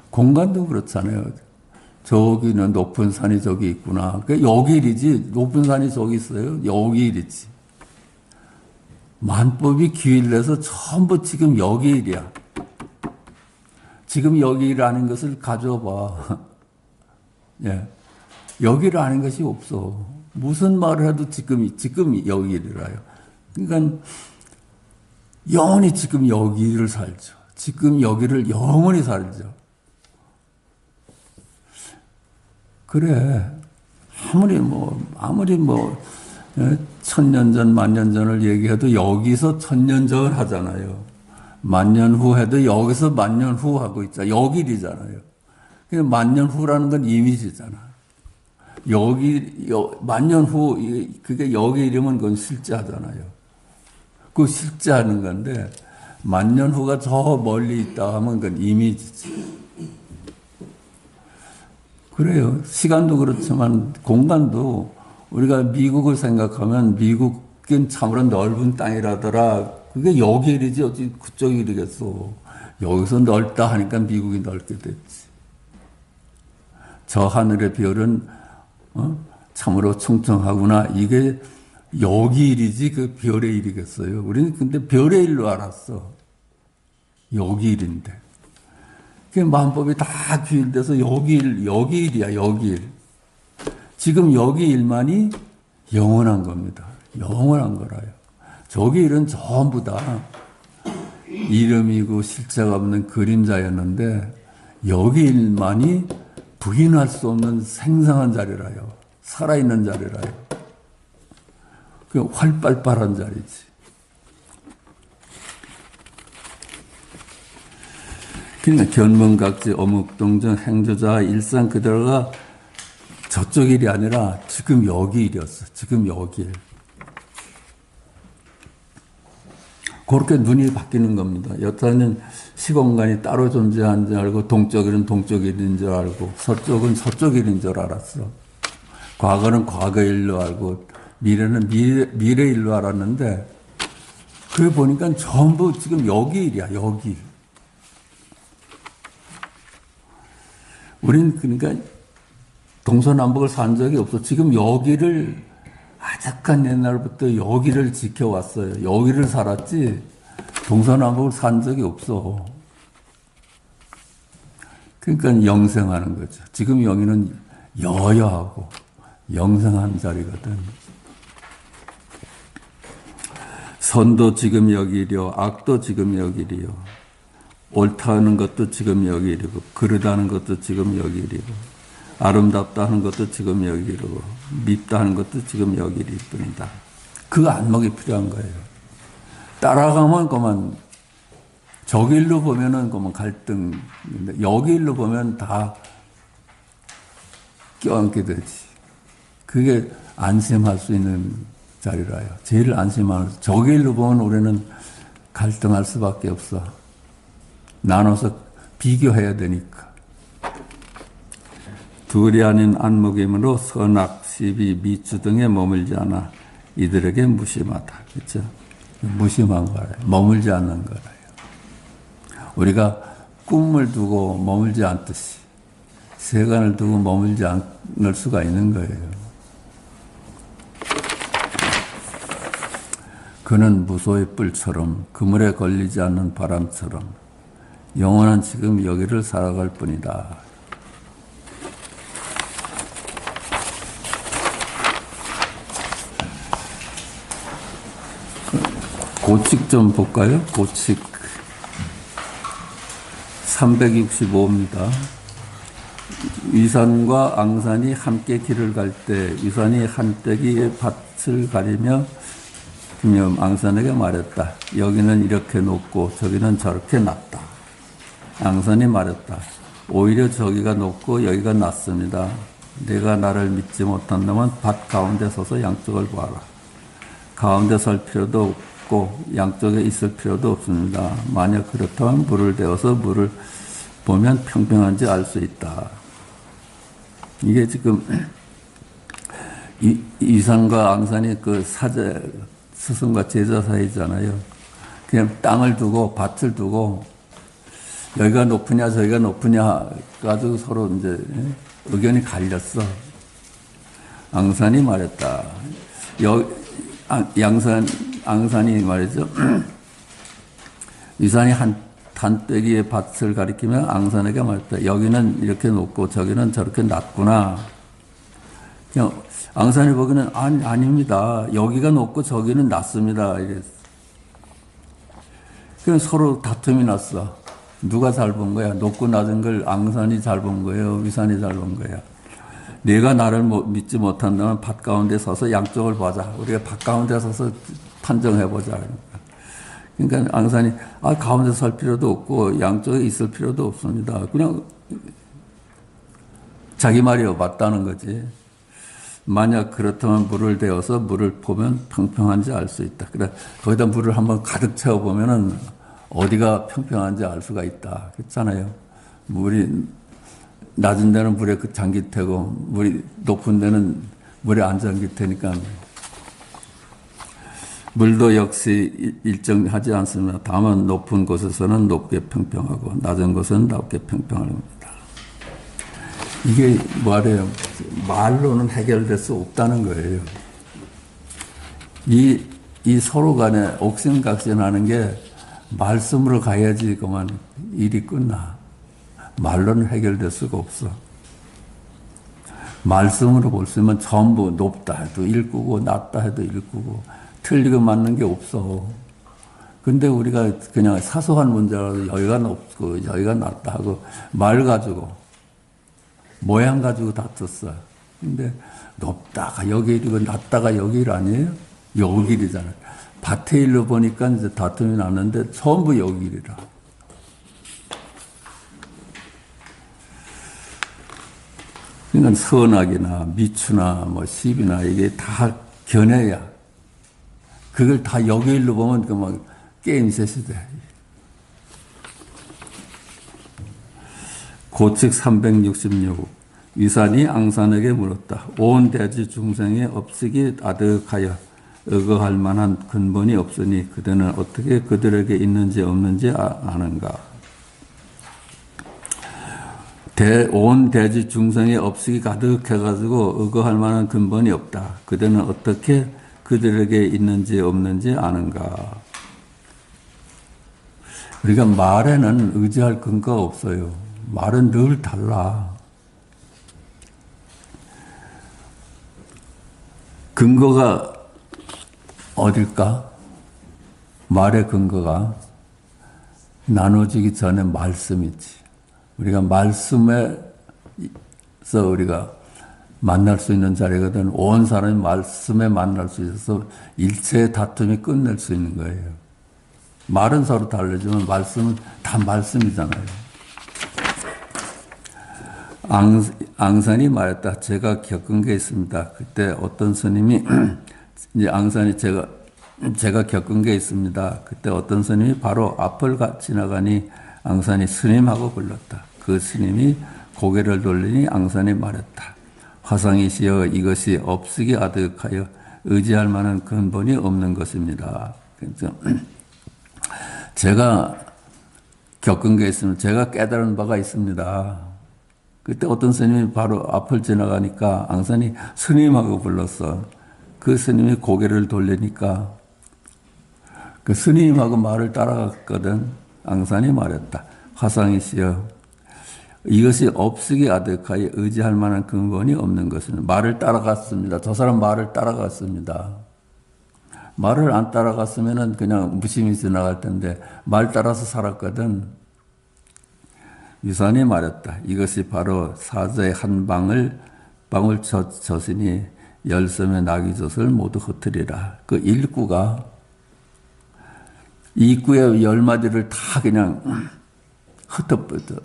공간도 그렇잖아요. 저기는 높은 산이 저기 있구나. 그러니까 여기 일이지. 높은 산이 저기 있어요. 여기 일이지. 만법이 기일내서 전부 지금 여기 일이야. 지금 여기라는 것을 가져봐. 예. 여기라는 것이 없어. 무슨 말을 해도 지금 여기라요. 그러니까 영원히 지금 여기를 살죠. 지금 여기를 영원히 살죠. 그래. 아무리 천년 전, 만년 전을 얘기해도 여기서 천년 전 하잖아요. 만년 후 해도 여기서 만년 후 하고 있잖아. 여기 일이잖아요. 만년 후라는 건 이미지잖아. 만년 후, 그게 여기 이름은 그건 실제하잖아요. 그 실제하는 건데, 만년 후가 저 멀리 있다 하면 그건 이미지지. 그래요. 시간도 그렇지만 공간도 우리가 미국을 생각하면 미국은 참으로 넓은 땅이라더라. 그게 여기 일이지 어찌 그쪽 일이겠어. 여기서 넓다 하니까 미국이 넓게 됐지. 저 하늘의 별은 참으로 충청하구나. 이게 여기 일이지 그 별의 일이겠어요. 우리는 근데 별의 일로 알았어. 여기 일인데. 그 만법이 다 귀일돼서 여기 일이야. 여기 일. 지금 여기 일만이 영원한 겁니다. 영원한 거라요. 저기 일은 전부 다 이름이고 실체가 없는 그림자였는데 여기 일만이 부인할 수 없는 생생한 자리라요. 살아있는 자리라요. 그 활발한 자리지. 그러니까 견문각지 어묵동정 행조자 일상 그대로가 저쪽 일이 아니라 지금 여기 일이었어. 지금 여기 일. 그렇게 눈이 바뀌는 겁니다. 여태는 시공간이 따로 존재하는 줄 알고 동쪽일은 동쪽일인 줄 알고 서쪽은 서쪽일인 줄 알았어. 과거는 과거일로 알고 미래는 미래일로 알았는데 그걸 보니까 전부 지금 여기 일이야. 여기 일. 우린 그러니까 동서남북을 산 적이 없어. 지금 여기를 아작한 옛날부터 여기를 지켜왔어요. 여기를 살았지 동서남북을 산 적이 없어. 그러니까 영생하는 거죠. 지금 여기는 여여하고 영생한 자리거든. 선도 지금 여기려, 악도 지금 여기리요. 옳다는 것도 지금 여기리고, 그르다는 것도 지금 여기리고, 아름답다 하는 것도 지금 여기리고, 밉다 하는 것도 지금 여기릴 뿐이다. 그 안목이 필요한 거예요. 따라가면 그만 저기 일로 보면은 그만 갈등인데 여기 일로 보면 다 껴안게 되지. 그게 안심할 수 있는 자리라요. 제일 안심하는 저기 일로 보면 우리는 갈등할 수밖에 없어. 나눠서 비교해야 되니까. 둘이 아닌 안목이므로 선악, 시비, 미추 등에 머물지 않아 이들에게 무심하다. 그렇죠? 무심한 거예요. 머물지 않는 거예요. 우리가 꿈을 두고 머물지 않듯이 세간을 두고 머물지 않을 수가 있는 거예요. 그는 무소의 뿔처럼 그물에 걸리지 않는 바람처럼 영원한 지금 여기를 살아갈 뿐이다. 고칙 좀 볼까요? 고칙 365입니다. 위산과 앙산이 함께 길을 갈 때 위산이 한떼기의 밭을 가리며 앙산에게 말했다. 여기는 이렇게 높고 저기는 저렇게 낮다. 앙산이 말했다. 오히려 저기가 높고 여기가 낮습니다. 내가 나를 믿지 못한다면 밭 가운데 서서 양쪽을 보아라. 가운데 설 필요도 없고 양쪽에 있을 필요도 없습니다. 만약 그렇다면 물을 대어서 물을 보면 평평한지 알 수 있다. 이게 지금 이산과 앙산이 그 사제 스승과 제자 사이잖아요. 그냥 땅을 두고 밭을 두고 여기가 높으냐 저기가 높으냐 가지고 서로 이제 의견이 갈렸어. 앙산이 말했다. 앙산이 말이죠. 위산이 한떼기의 밭을 가리키며 앙산에게 말했다. 여기는 이렇게 높고 저기는 저렇게 낮구나. 그냥 앙산이 보기에는 아닙니다. 여기가 높고 저기는 낮습니다. 이랬어. 그냥 서로 다툼이 났어. 누가 잘 본 거야? 높고 낮은 걸 앙산이 잘 본 거예요? 위산이 잘 본 거야? 내가 나를 믿지 못한다면 밭 가운데 서서 양쪽을 보자. 우리가 밭 가운데 서서 판정해보자. 그러니까 앙산이 가운데 설 필요도 없고 양쪽에 있을 필요도 없습니다. 그냥 자기 말이 맞다는 거지. 만약 그렇다면 물을 대어서 물을 보면 평평한지 알 수 있다. 그래 거기다 물을 한번 가득 채워보면은 어디가 평평한지 알 수가 있다. 그렇잖아요. 물이 낮은 데는 물에 잠길 테고 물이 높은 데는 물에 안 잠길 테니까 물도 역시 일정하지 않습니다. 다만 높은 곳에서는 높게 평평하고 낮은 곳은 낮게 평평한 겁니다. 이게 뭐래요? 말로는 해결될 수 없다는 거예요. 이 서로 간에 옥신각신하는 게 말씀으로 가야지 그만 일이 끝나. 말로는 해결될 수가 없어. 말씀으로 볼 수 있으면 전부 높다 해도 일구고 낮다 해도 일구고 틀리고 맞는 게 없어. 근데 우리가 그냥 사소한 문제라도 여기가 높고 여기가 낮다 하고 말 가지고 모양 가지고 다퉜어. 근데 높다가 여기 일이고 낮다가 여기 일 아니에요? 여기 일이잖아요. 밭에 일로 보니까 이제 다툼이 났는데 전부 여기 일이라. 그러니까 선악이나 미추나 뭐 시비나 이게 다 견해야. 그걸 다 여기 일로 보면 그 막 게임 셋이 돼. 고칙 366 위산이 앙산에게 물었다. 온 대지 중생의 업식이 아득하여 의거할 만한 근본이 없으니 그대는 어떻게 그들에게 있는지 없는지 아는가. 온 대지 중생의 업식이 가득해가지고 의거할 만한 근본이 없다. 그대는 어떻게 그들에게 있는지 없는지 아는가. 우리가 말에는 의지할 근거가 없어요. 말은 늘 달라. 근거가 어딜까? 말의 근거가 나눠지기 전에 말씀이지. 우리가 말씀에서 우리가 만날 수 있는 자리거든. 온 사람이 말씀에 만날 수 있어서 일체의 다툼이 끝낼 수 있는 거예요. 말은 서로 다르지만 말씀은 다 말씀이잖아요. 앙산이 말했다. 제가 겪은 게 있습니다. 그때 어떤 스님이 이제 앙산이 제가 겪은 게 있습니다. 그때 어떤 스님이 바로 앞을 지나가니 앙산이 스님하고 불렀다. 그 스님이 고개를 돌리니 앙산이 말했다. 화상이시여 이것이 없으기 아득하여 의지할 만한 근본이 없는 것입니다. 그래서 제가 겪은 게 있으면 제가 깨달은 바가 있습니다. 그때 어떤 스님이 바로 앞을 지나가니까 앙산이 스님하고 불렀어. 그 스님이 고개를 돌리니까 그 스님하고 말을 따라갔거든. 앙산이 말했다. 화상이시여 이것이 없으기 아득하여 의지할 만한 근본이 없는 것은 말을 따라갔습니다. 저 사람 말을 따라갔습니다. 말을 안 따라갔으면 그냥 무심히 지나갈 텐데 말 따라서 살았거든. 유산이 말했다. 이것이 바로 사자의 한 방울 젖으니 열섬의 나귀젖을 모두 흩으리라. 그 일구가 이구의 열 마디를 다 그냥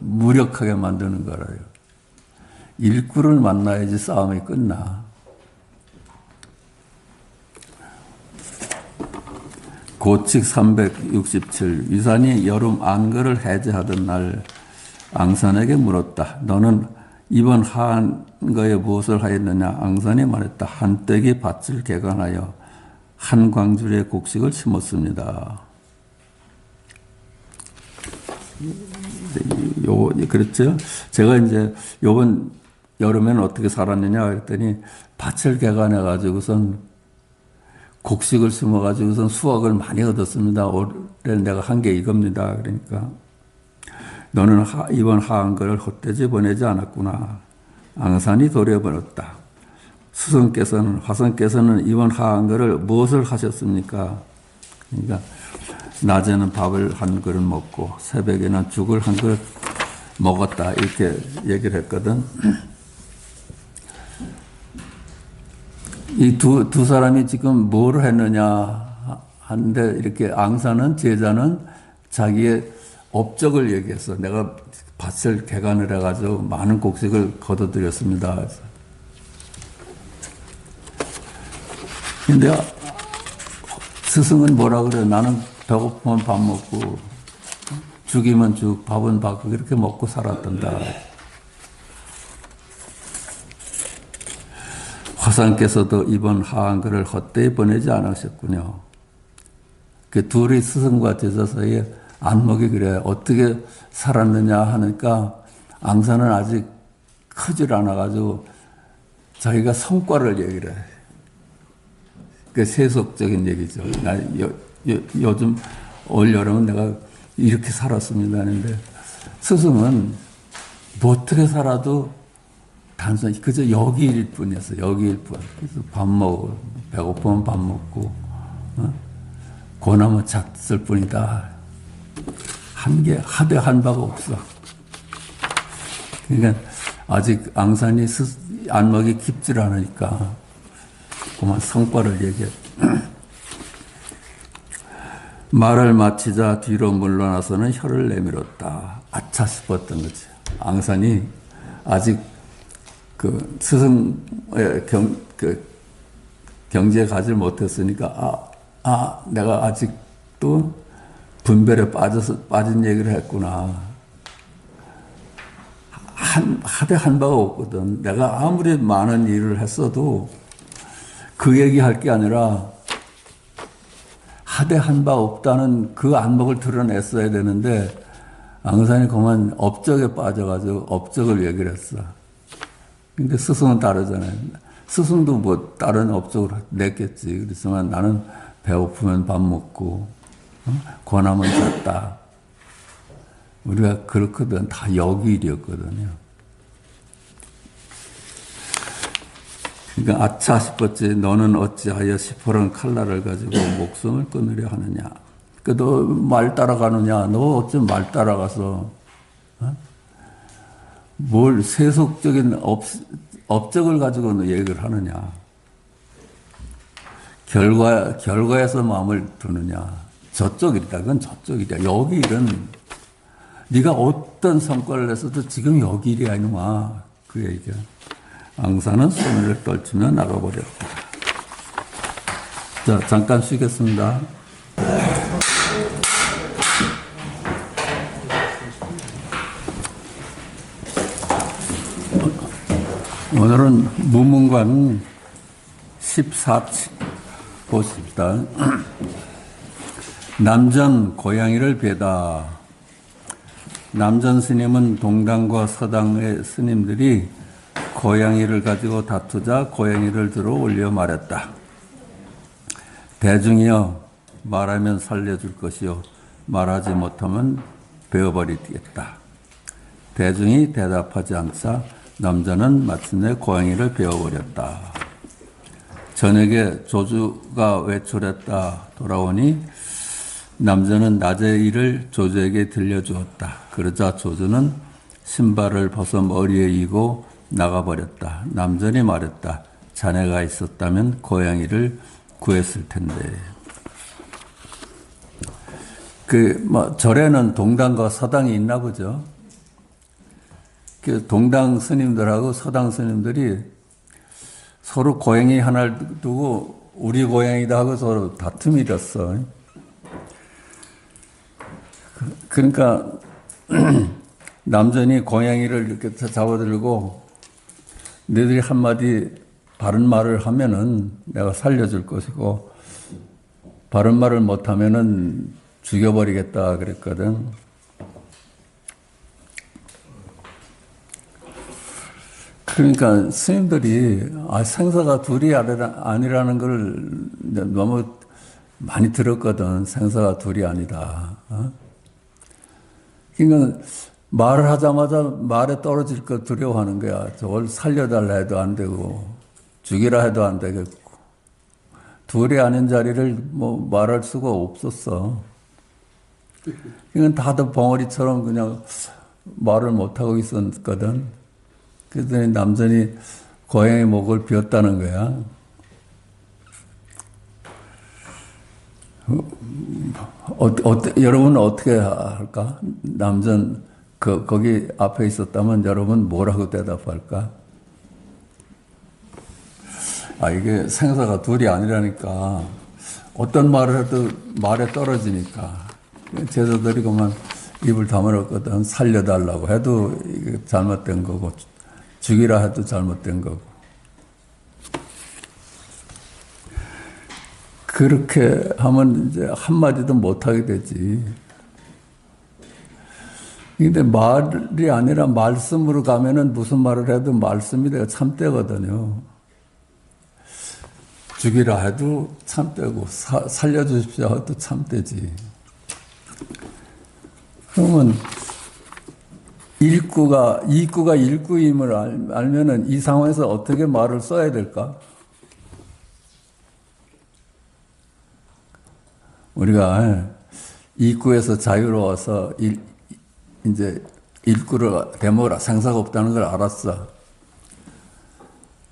무력하게 만드는 거라요. 일구를 만나야지 싸움이 끝나. 고칙 367 유산이 여름 안거를 해제하던 날 앙산에게 물었다. 너는 이번 한거에 무엇을 하였느냐? 앙산이 말했다. 한떼기 밭을 개간하여 한 광주리에 곡식을 심었습니다. 그렇죠? 제가 이제 요번 여름에는 어떻게 살았느냐 그랬더니 밭을 개간해가지고선 곡식을 심어가지고선 수확을 많이 얻었습니다. 올해 내가 한 게 이겁니다. 그러니까 너는 이번 하한거를 헛되이 보내지 않았구나. 앙산이 도려버렸다. 화성께서는 이번 하한거를 무엇을 하셨습니까? 그러니까 낮에는 밥을 한 그릇 먹고 새벽에는 죽을 한 그릇 먹었다. 이렇게 얘기를 했거든. 이 두 사람이 지금 뭘 했느냐 하는데 이렇게 앙산은 제자는 자기의 업적을 얘기했어. 내가 밭을 개간을 해가지고 많은 곡식을 거둬들였습니다. 근데 스승은 뭐라 그래? 나는 배고프면 밥 먹고 죽이면 죽, 밥은 밥 그렇게 먹고 살았단다. 화상께서도 이번 하한거를 헛되이 보내지 않으셨군요. 그 둘이 스승과 제자 사이에 안목이 그래. 어떻게 살았느냐 하니까 앙산은 아직 크질 않아가지고 자기가 성과를 얘기를 해. 그 세속적인 얘기죠. 나 요즘 올 여름은 내가 이렇게 살았습니다 하는데 스승은 뭐 어떻게 살아도 단순히 그저 여기일 뿐이었어. 여기일 뿐. 그래서 밥 먹고 배고프면 밥 먹고 고나면 잤을 뿐이다. 하되 한 바가 없어. 그러니까 아직 앙산이 안목이 깊질 않으니까 그만 성과를 얘기해. 말을 마치자 뒤로 물러나서는 혀를 내밀었다. 아차 싶었던 거지. 앙산이 아직 그 스승의 경지에 가지 못했으니까 내가 아직도 분별에 빠진 얘기를 했구나. 하되 한 바가 없거든. 내가 아무리 많은 일을 했어도 그 얘기할 게 아니라 하되 한 바 없다는 그 안목을 드러냈어야 되는데 앙산이 그만 업적에 빠져가지고 업적을 얘기를 했어. 근데 스승은 다르잖아요. 스승도 뭐 다른 업적을 냈겠지. 그렇지만 나는 배고프면 밥 먹고 권하면 잤다. 우리가 그렇거든. 다 역일이었거든요. 그러니까 아차 싶었지. 너는 어찌하여 시퍼런 칼날을 가지고 목숨을 끊으려 하느냐. 그 너 말 따라가느냐. 너 어쩜 말 따라가서 뭘 세속적인 업적을 가지고 너 얘기를 하느냐. 결과에서 마음을 두느냐. 저쪽이다. 그건 저쪽이다. 여기 일은 네가 어떤 성과를 냈어도 지금 여기 일이야 이놈아. 그 얘기야. 앙사는 손을 떨치며 나가버렸다. 자, 잠깐 쉬겠습니다. 오늘은 무문관 14치 보십시다. 남전 고양이를 베다. 남전 스님은 동당과 서당의 스님들이 고양이를 가지고 다투자 고양이를 들어 올려 말했다. 대중이여 말하면 살려줄 것이요 말하지 못하면 베어버리겠다. 대중이 대답하지 않자 남자는 마침내 고양이를 베어버렸다. 저녁에 조주가 외출했다 돌아오니 남자는 낮의 일을 조주에게 들려주었다. 그러자 조주는 신발을 벗어 머리에 이고 나가버렸다. 남전이 말했다. 자네가 있었다면 고양이를 구했을 텐데. 절에는 동당과 서당이 있나 보죠. 동당 스님들하고 서당 스님들이 서로 고양이 하나를 두고 우리 고양이다 하고 서로 다툼이 일었어. 그러니까 남전이 고양이를 이렇게 잡아들고 너희들이 한마디 바른 말을 하면은 내가 살려줄 것이고 바른 말을 못하면은 죽여버리겠다 그랬거든. 그러니까 스님들이 생사가 둘이 아니라는 걸 너무 많이 들었거든. 생사가 둘이 아니다. 그러니까 말을 하자마자 말에 떨어질 거 두려워하는 거야. 저걸 살려달라 해도 안 되고 죽이라 해도 안 되겠고 둘이 아닌 자리를 말할 수가 없었어. 그러니까 다들 벙어리처럼 그냥 말을 못하고 있었거든. 그랬더니 남전이 고양이 목을 비웠다는 거야. 여러분은 어떻게 할까? 남전 거기 앞에 있었다면 여러분 뭐라고 대답할까? 이게 생사가 둘이 아니라니까 어떤 말을 해도 말에 떨어지니까 제자들이 그만 입을 다물었거든. 살려달라고 해도 이게 잘못된 거고 죽이라 해도 잘못된 거고. 그렇게 하면 이제 한마디도 못하게 되지. 근데 말이 아니라 말씀으로 가면은 무슨 말을 해도 말씀이 내가 참되거든요. 죽이라 해도 참되고, 살려주십시오 해도 참되지. 그러면 이구가 일구임을 알면은 이 상황에서 어떻게 말을 써야 될까? 우리가 이구에서 자유로워서 이제 일구를 대먹으라. 생사가 없다는 걸 알았어.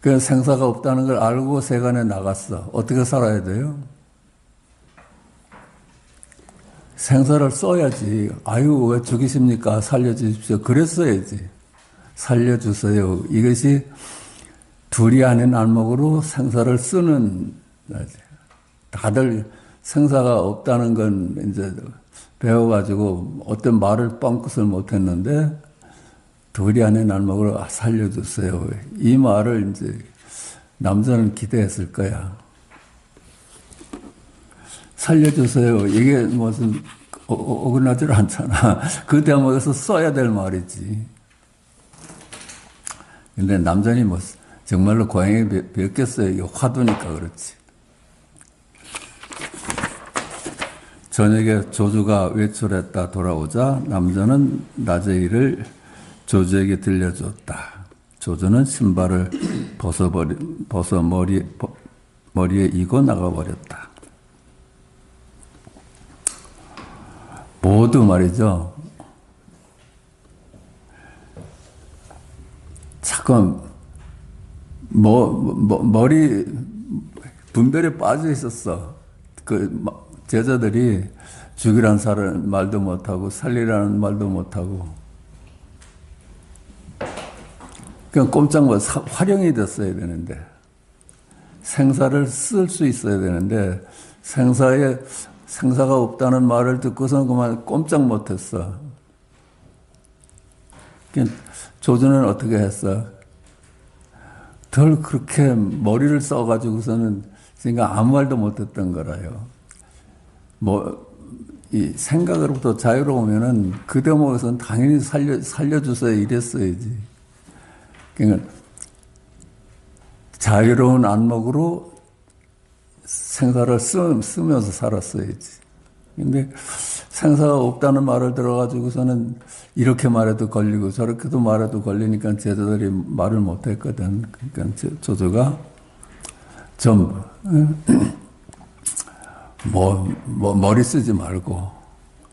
그 생사가 없다는 걸 알고 세간에 나갔어. 어떻게 살아야 돼요? 생사를 써야지. 왜 죽이십니까? 살려주십시오. 그랬어야지. 살려주세요. 이것이 둘이 아닌 안목으로 생사를 쓰는 날이지. 다들 생사가 없다는 건 이제 배워가지고 어떤 말을 뻥끗을 못했는데 둘이 아닌 안목으로 살려주세요. 이 말을 이제 남자는 기대했을 거야. 살려주세요. 이게 무슨 어긋나질 않잖아. 그 대목에서 써야 될 말이지. 근데 남자니 정말로 고양이 배웠겠어요. 이거 화두니까 그렇지. 저녁에 조주가 외출했다 돌아오자 남자는 낮의 일을 조주에게 들려주었다. 조주는 신발을 벗어 머리에 이고 나가버렸다. 모두 말이죠. 잠깐 머리 분별에 빠져 있었어. 그 제자들이 죽이라는 사람 말도 못하고 살리라는 말도 못하고 그냥 꼼짝 못 활용이 됐어야 되는데 생사를 쓸 수 있어야 되는데 생사가 없다는 말을 듣고서는 그만 꼼짝 못했어. 조주는 어떻게 했어? 덜 그렇게 머리를 써가지고서는 그러니까 아무 말도 못했던 거라요. 이 생각으로부터 자유로우면은 그 대목에서는 당연히 살려주세요 이랬어야지. 그러니까 자유로운 안목으로 생사를 쓰면서 살았어야지. 근데 생사가 없다는 말을 들어가지고서는 이렇게 말해도 걸리고 저렇게도 말해도 걸리니까 제자들이 말을 못했거든. 그러니까 조조가 좀 머리 쓰지 말고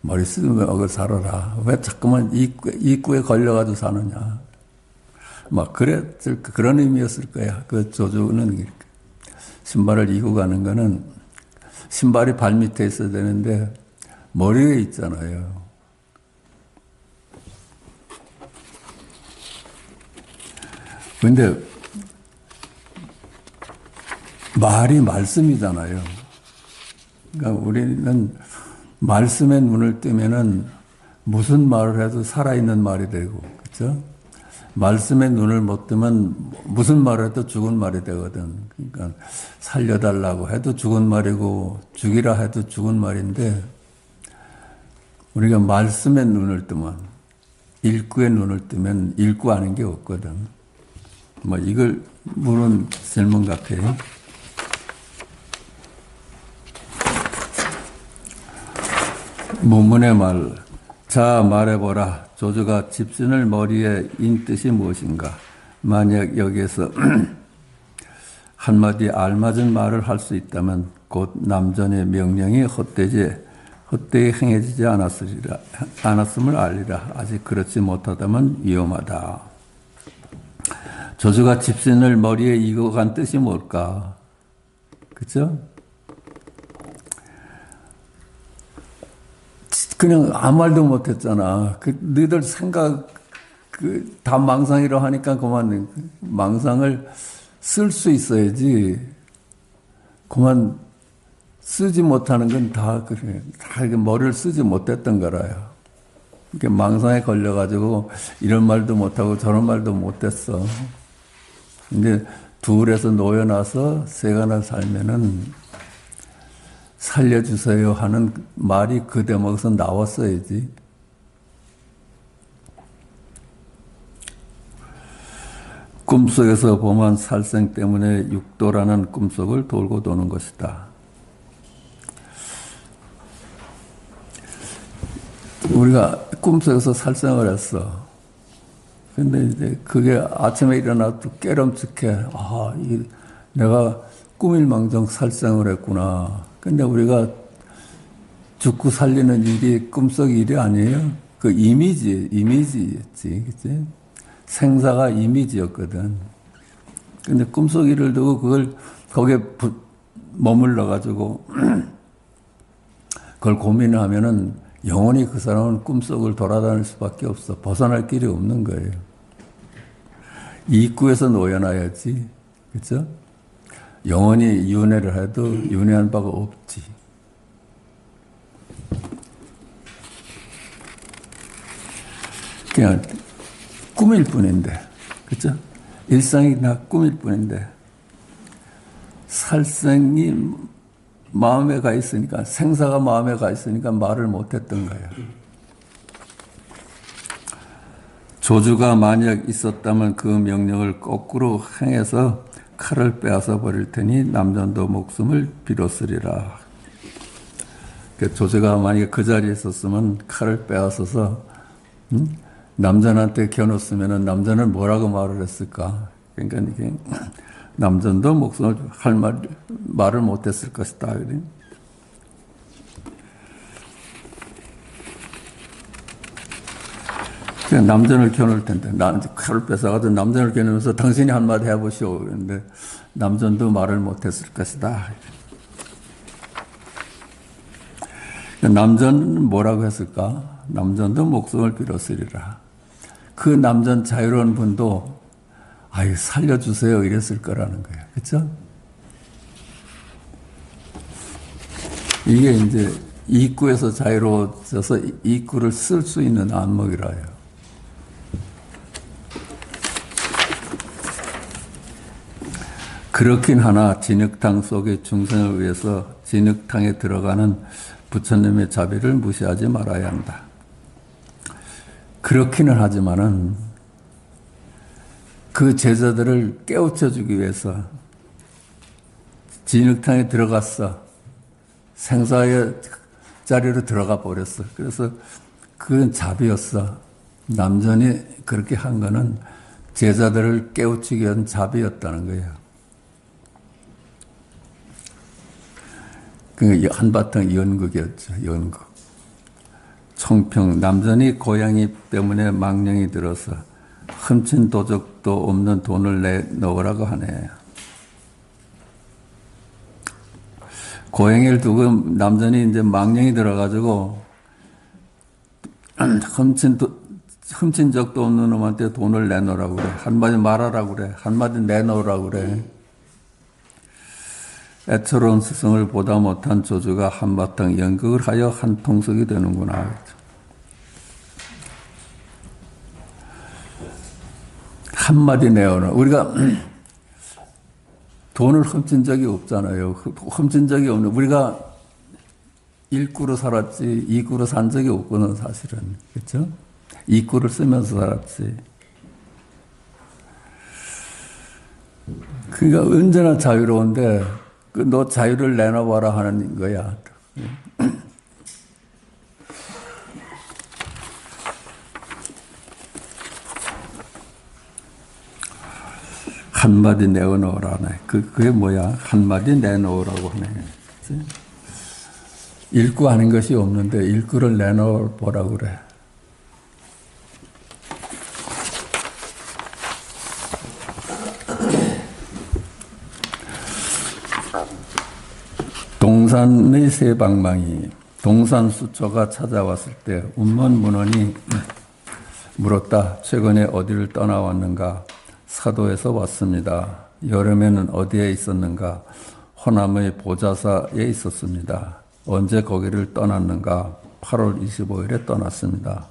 머리 쓰면서 살아라. 왜 자꾸만 입구에 걸려가지고 사느냐. 막 그런 의미였을 거야. 그 조조는 신발을 이고 가는 거는 신발이 발 밑에 있어야 되는데 머리에 있잖아요. 근데 말이 말씀이잖아요. 그러니까 우리는 말씀의 눈을 뜨면은 무슨 말을 해도 살아있는 말이 되고, 그렇죠? 말씀의 눈을 못 뜨면 무슨 말을 해도 죽은 말이 되거든. 그러니까 살려달라고 해도 죽은 말이고 죽이라 해도 죽은 말인데 우리가 말씀의 눈을 뜨면 일구의 눈을 뜨면 일구 아닌 게 없거든. 뭐 이걸 물은 질문 같아요. 문문의 말. 자 말해보라. 조주가 집신을 머리에 인 뜻이 무엇인가? 만약 여기에서 한마디 알맞은 말을 할 수 있다면 곧 남전의 명령이 헛되이 행해지지 않았음을 알리라. 아직 그렇지 못하다면 위험하다. 조주가 집신을 머리에 이고 간 뜻이 뭘까? 그렇죠? 그냥 아무 말도 못했잖아. 너희들 생각 다 망상이라 하니까 그만 망상을 쓸 수 있어야지. 그만 쓰지 못하는 건 다 머리를 쓰지 못했던 거라요. 이렇게 망상에 걸려가지고 이런 말도 못하고 저런 말도 못했어. 근데 둘에서 놓여나서 세간을 살면은 살려주세요 하는 말이 그 대목에서 나왔어야지. 꿈속에서 범한 살생 때문에 육도라는 꿈속을 돌고 도는 것이다. 우리가 꿈속에서 살생을 했어. 근데 이제 그게 아침에 일어나도 깨름직해. 내가 꿈일망정 살생을 했구나. 근데 우리가 죽고 살리는 일이 꿈속 일이 아니에요. 그 이미지였지, 그치? 생사가 이미지였거든. 근데 꿈속 일을 두고 그걸 거기에 머물러가지고 그걸 고민을 하면은 영원히 그 사람은 꿈속을 돌아다닐 수밖에 없어. 벗어날 길이 없는 거예요. 입구에서 놓여놔야지, 그렇죠? 영원히 윤회를 해도 윤회한 바가 없지. 그냥 꿈일 뿐인데, 그렇죠? 일상이 다 꿈일 뿐인데 살생이 마음에 가 있으니까, 생사가 마음에 가 있으니까 말을 못했던 거예요. 조주가 만약 있었다면 그 명령을 거꾸로 행해서 칼을 빼앗아 버릴 테니 남전도 목숨을 빌었으리라. 그 조제가 만약에 그 자리에 있었으면 칼을 빼앗아서 남전한테 겨눴으면 남전은 뭐라고 말을 했을까? 그러니까 이게 남전도 목숨을 할 말을 못했을 것이다. 그래. 남전을 겨눌 텐데, 칼을 뺏어가지고 남전을 겨누면서 당신이 한마디 해보시오. 그런데 남전도 말을 못했을 것이다. 남전은 뭐라고 했을까? 남전도 목숨을 빌었으리라. 그 남전 자유로운 분도 아유 살려주세요 이랬을 거라는 거예요. 그렇죠? 이게 이제 이익구에서 자유로워져서 이익구를 쓸 수 있는 안목이라요. 그렇긴 하나 진흙탕 속의 중생을 위해서 진흙탕에 들어가는 부처님의 자비를 무시하지 말아야 한다. 그렇기는 하지만은 그 제자들을 깨우쳐주기 위해서 진흙탕에 들어갔어. 생사의 자리로 들어가 버렸어. 그래서 그건 자비였어. 남전이 그렇게 한 거는 제자들을 깨우치기 위한 자비였다는 거예요. 그 한바탕 연극이었죠. 연극. 총평 남전이 고양이 때문에 망령이 들어서 훔친 도적도 없는 돈을 내놓으라고 하네. 고양이를 두고 남전이 이제 망령이 들어가지고 훔친 적도 없는 놈한테 돈을 내놓으라고 그래. 한마디 말하라고 그래. 한마디 내놓으라고 그래. 애처로운 스승을 보다 못한 조주가 한바탕 연극을 하여 한 통속이 되는구나. 한마디 내어라. 우리가 돈을 훔친 적이 없잖아요. 훔친 적이 없는. 우리가 일구로 살았지 이구로 산 적이 없거든 사실은. 그렇죠? 이구를 쓰면서 살았지. 그러니까 언제나 자유로운데 너 자유를 내놔봐라 하는 거야. 한마디 내어놓으라네. 그게 뭐야? 한마디 내놓으라고 하네. 일구 하는 것이 없는데 일구를 내놓으라고 그래. 동산의 세 방망이, 동산 수초가 찾아왔을 때 운문문원이 물었다. 최근에 어디를 떠나왔는가? 사도에서 왔습니다. 여름에는 어디에 있었는가? 호남의 보자사에 있었습니다. 언제 거기를 떠났는가? 8월 25일에 떠났습니다.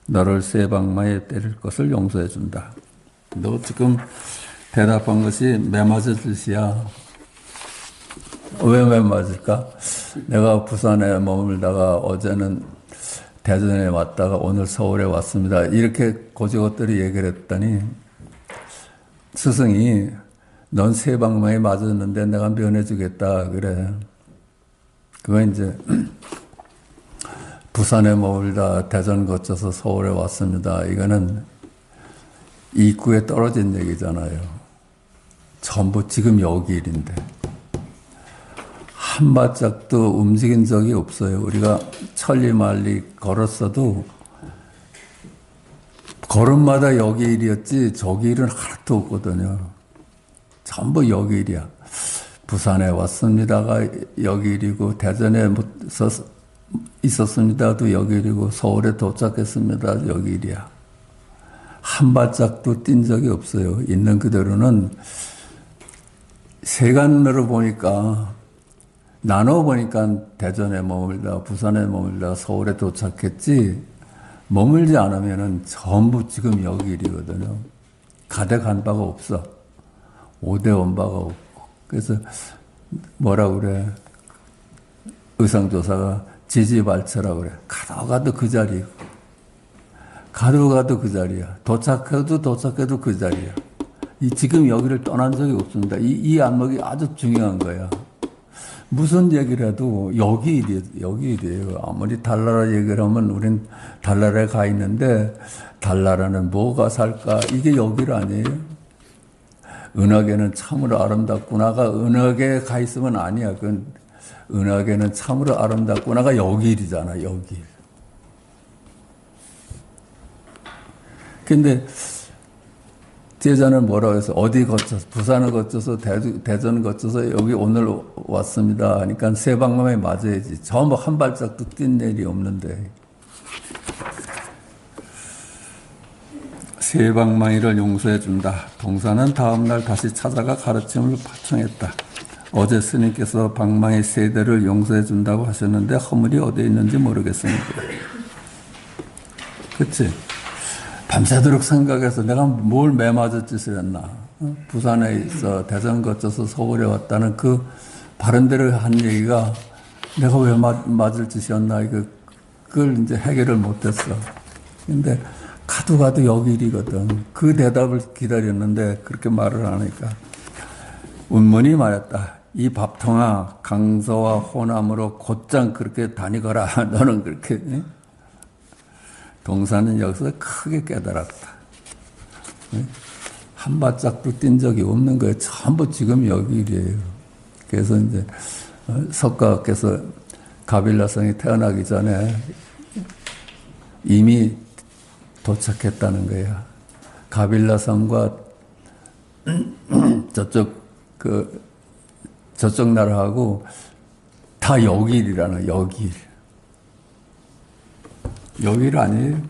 너를 세 방망이에 때릴 것을 용서해 준다. 너 지금 대답한 것이 매맞을 짓이야. 왜 맞을까? 내가 부산에 머물다가 어제는 대전에 왔다가 오늘 서울에 왔습니다. 이렇게 고지것들이 얘기를 했더니 스승이 넌 세 방망이 맞았는데 내가 면해주겠다 그래. 그거 이제 부산에 머물다 대전 거쳐서 서울에 왔습니다. 이거는 입구에 떨어진 얘기잖아요. 전부 지금 여기 일인데. 한 발짝도 움직인 적이 없어요. 우리가 천리만리 걸었어도 걸음마다 여기 일이었지 저기 일은 하나도 없거든요. 전부 여기 일이야. 부산에 왔습니다가 여기 일이고 대전에 있었습니다도 여기 일이고 서울에 도착했습니다. 여기 일이야. 한 발짝도 뛴 적이 없어요. 있는 그대로는 세간으로 보니까 나눠보니까 대전에 머물다 부산에 머물다 서울에 도착했지 머물지 않으면은 전부 지금 여기 일이거든요. 가대 간 바가 없어. 오대 온 바가 없고. 그래서 뭐라 그래. 의상조사가 지지발처라고 그래. 가도 그 자리고. 가도 그 자리야. 도착해도 그 자리야. 지금 여기를 떠난 적이 없습니다. 이 안목이 아주 중요한 거야. 무슨 얘기를 해도 여기 일이에요. 아무리 달나라 얘기를 하면 우린 달나라에 가 있는데 달나라는 뭐가 살까? 이게 여길 아니에요? 은하계는 참으로 아름답구나가 은하계에 가 있으면 아니야. 그건 은하계는 참으로 아름답구나가 여길이잖아. 여길. 근데 제자는 뭐라고 해서 어디 거쳐서 부산을 거쳐서 대전을 거쳐서 여기 오늘 왔습니다 하니까 세 방망이 맞아야지. 전부 한 발짝도 뛴 일이 없는데 세 방망이를 용서해 준다. 동사는 다음날 다시 찾아가 가르침을 파청했다. 어제 스님께서 방망이 세 대를 용서해 준다고 하셨는데 허물이 어디에 있는지 모르겠습니다. 그치? 밤새도록 생각해서 내가 뭘 매맞을 짓을 했나. 부산에 있어 대전 거쳐서 서울에 왔다는 그 바른 대로 한 얘기가 내가 왜 맞을 짓이었나. 그걸 이제 해결을 못했어. 근데 가도 여기 일이거든. 그 대답을 기다렸는데 그렇게 말을 하니까 운문이 말했다. 이 밥통아 강서와 호남으로 곧장 그렇게 다니거라. 너는 그렇게. 동사는 여기서 크게 깨달았다. 한 발짝도 뛴 적이 없는 거예요. 전부 지금 여기 일이에요. 그래서 이제 석가께서 가빌라성이 태어나기 전에 이미 도착했다는 거예요. 가빌라성과 저쪽 나라하고 다 여길이라는 여길. 여길 아니에요?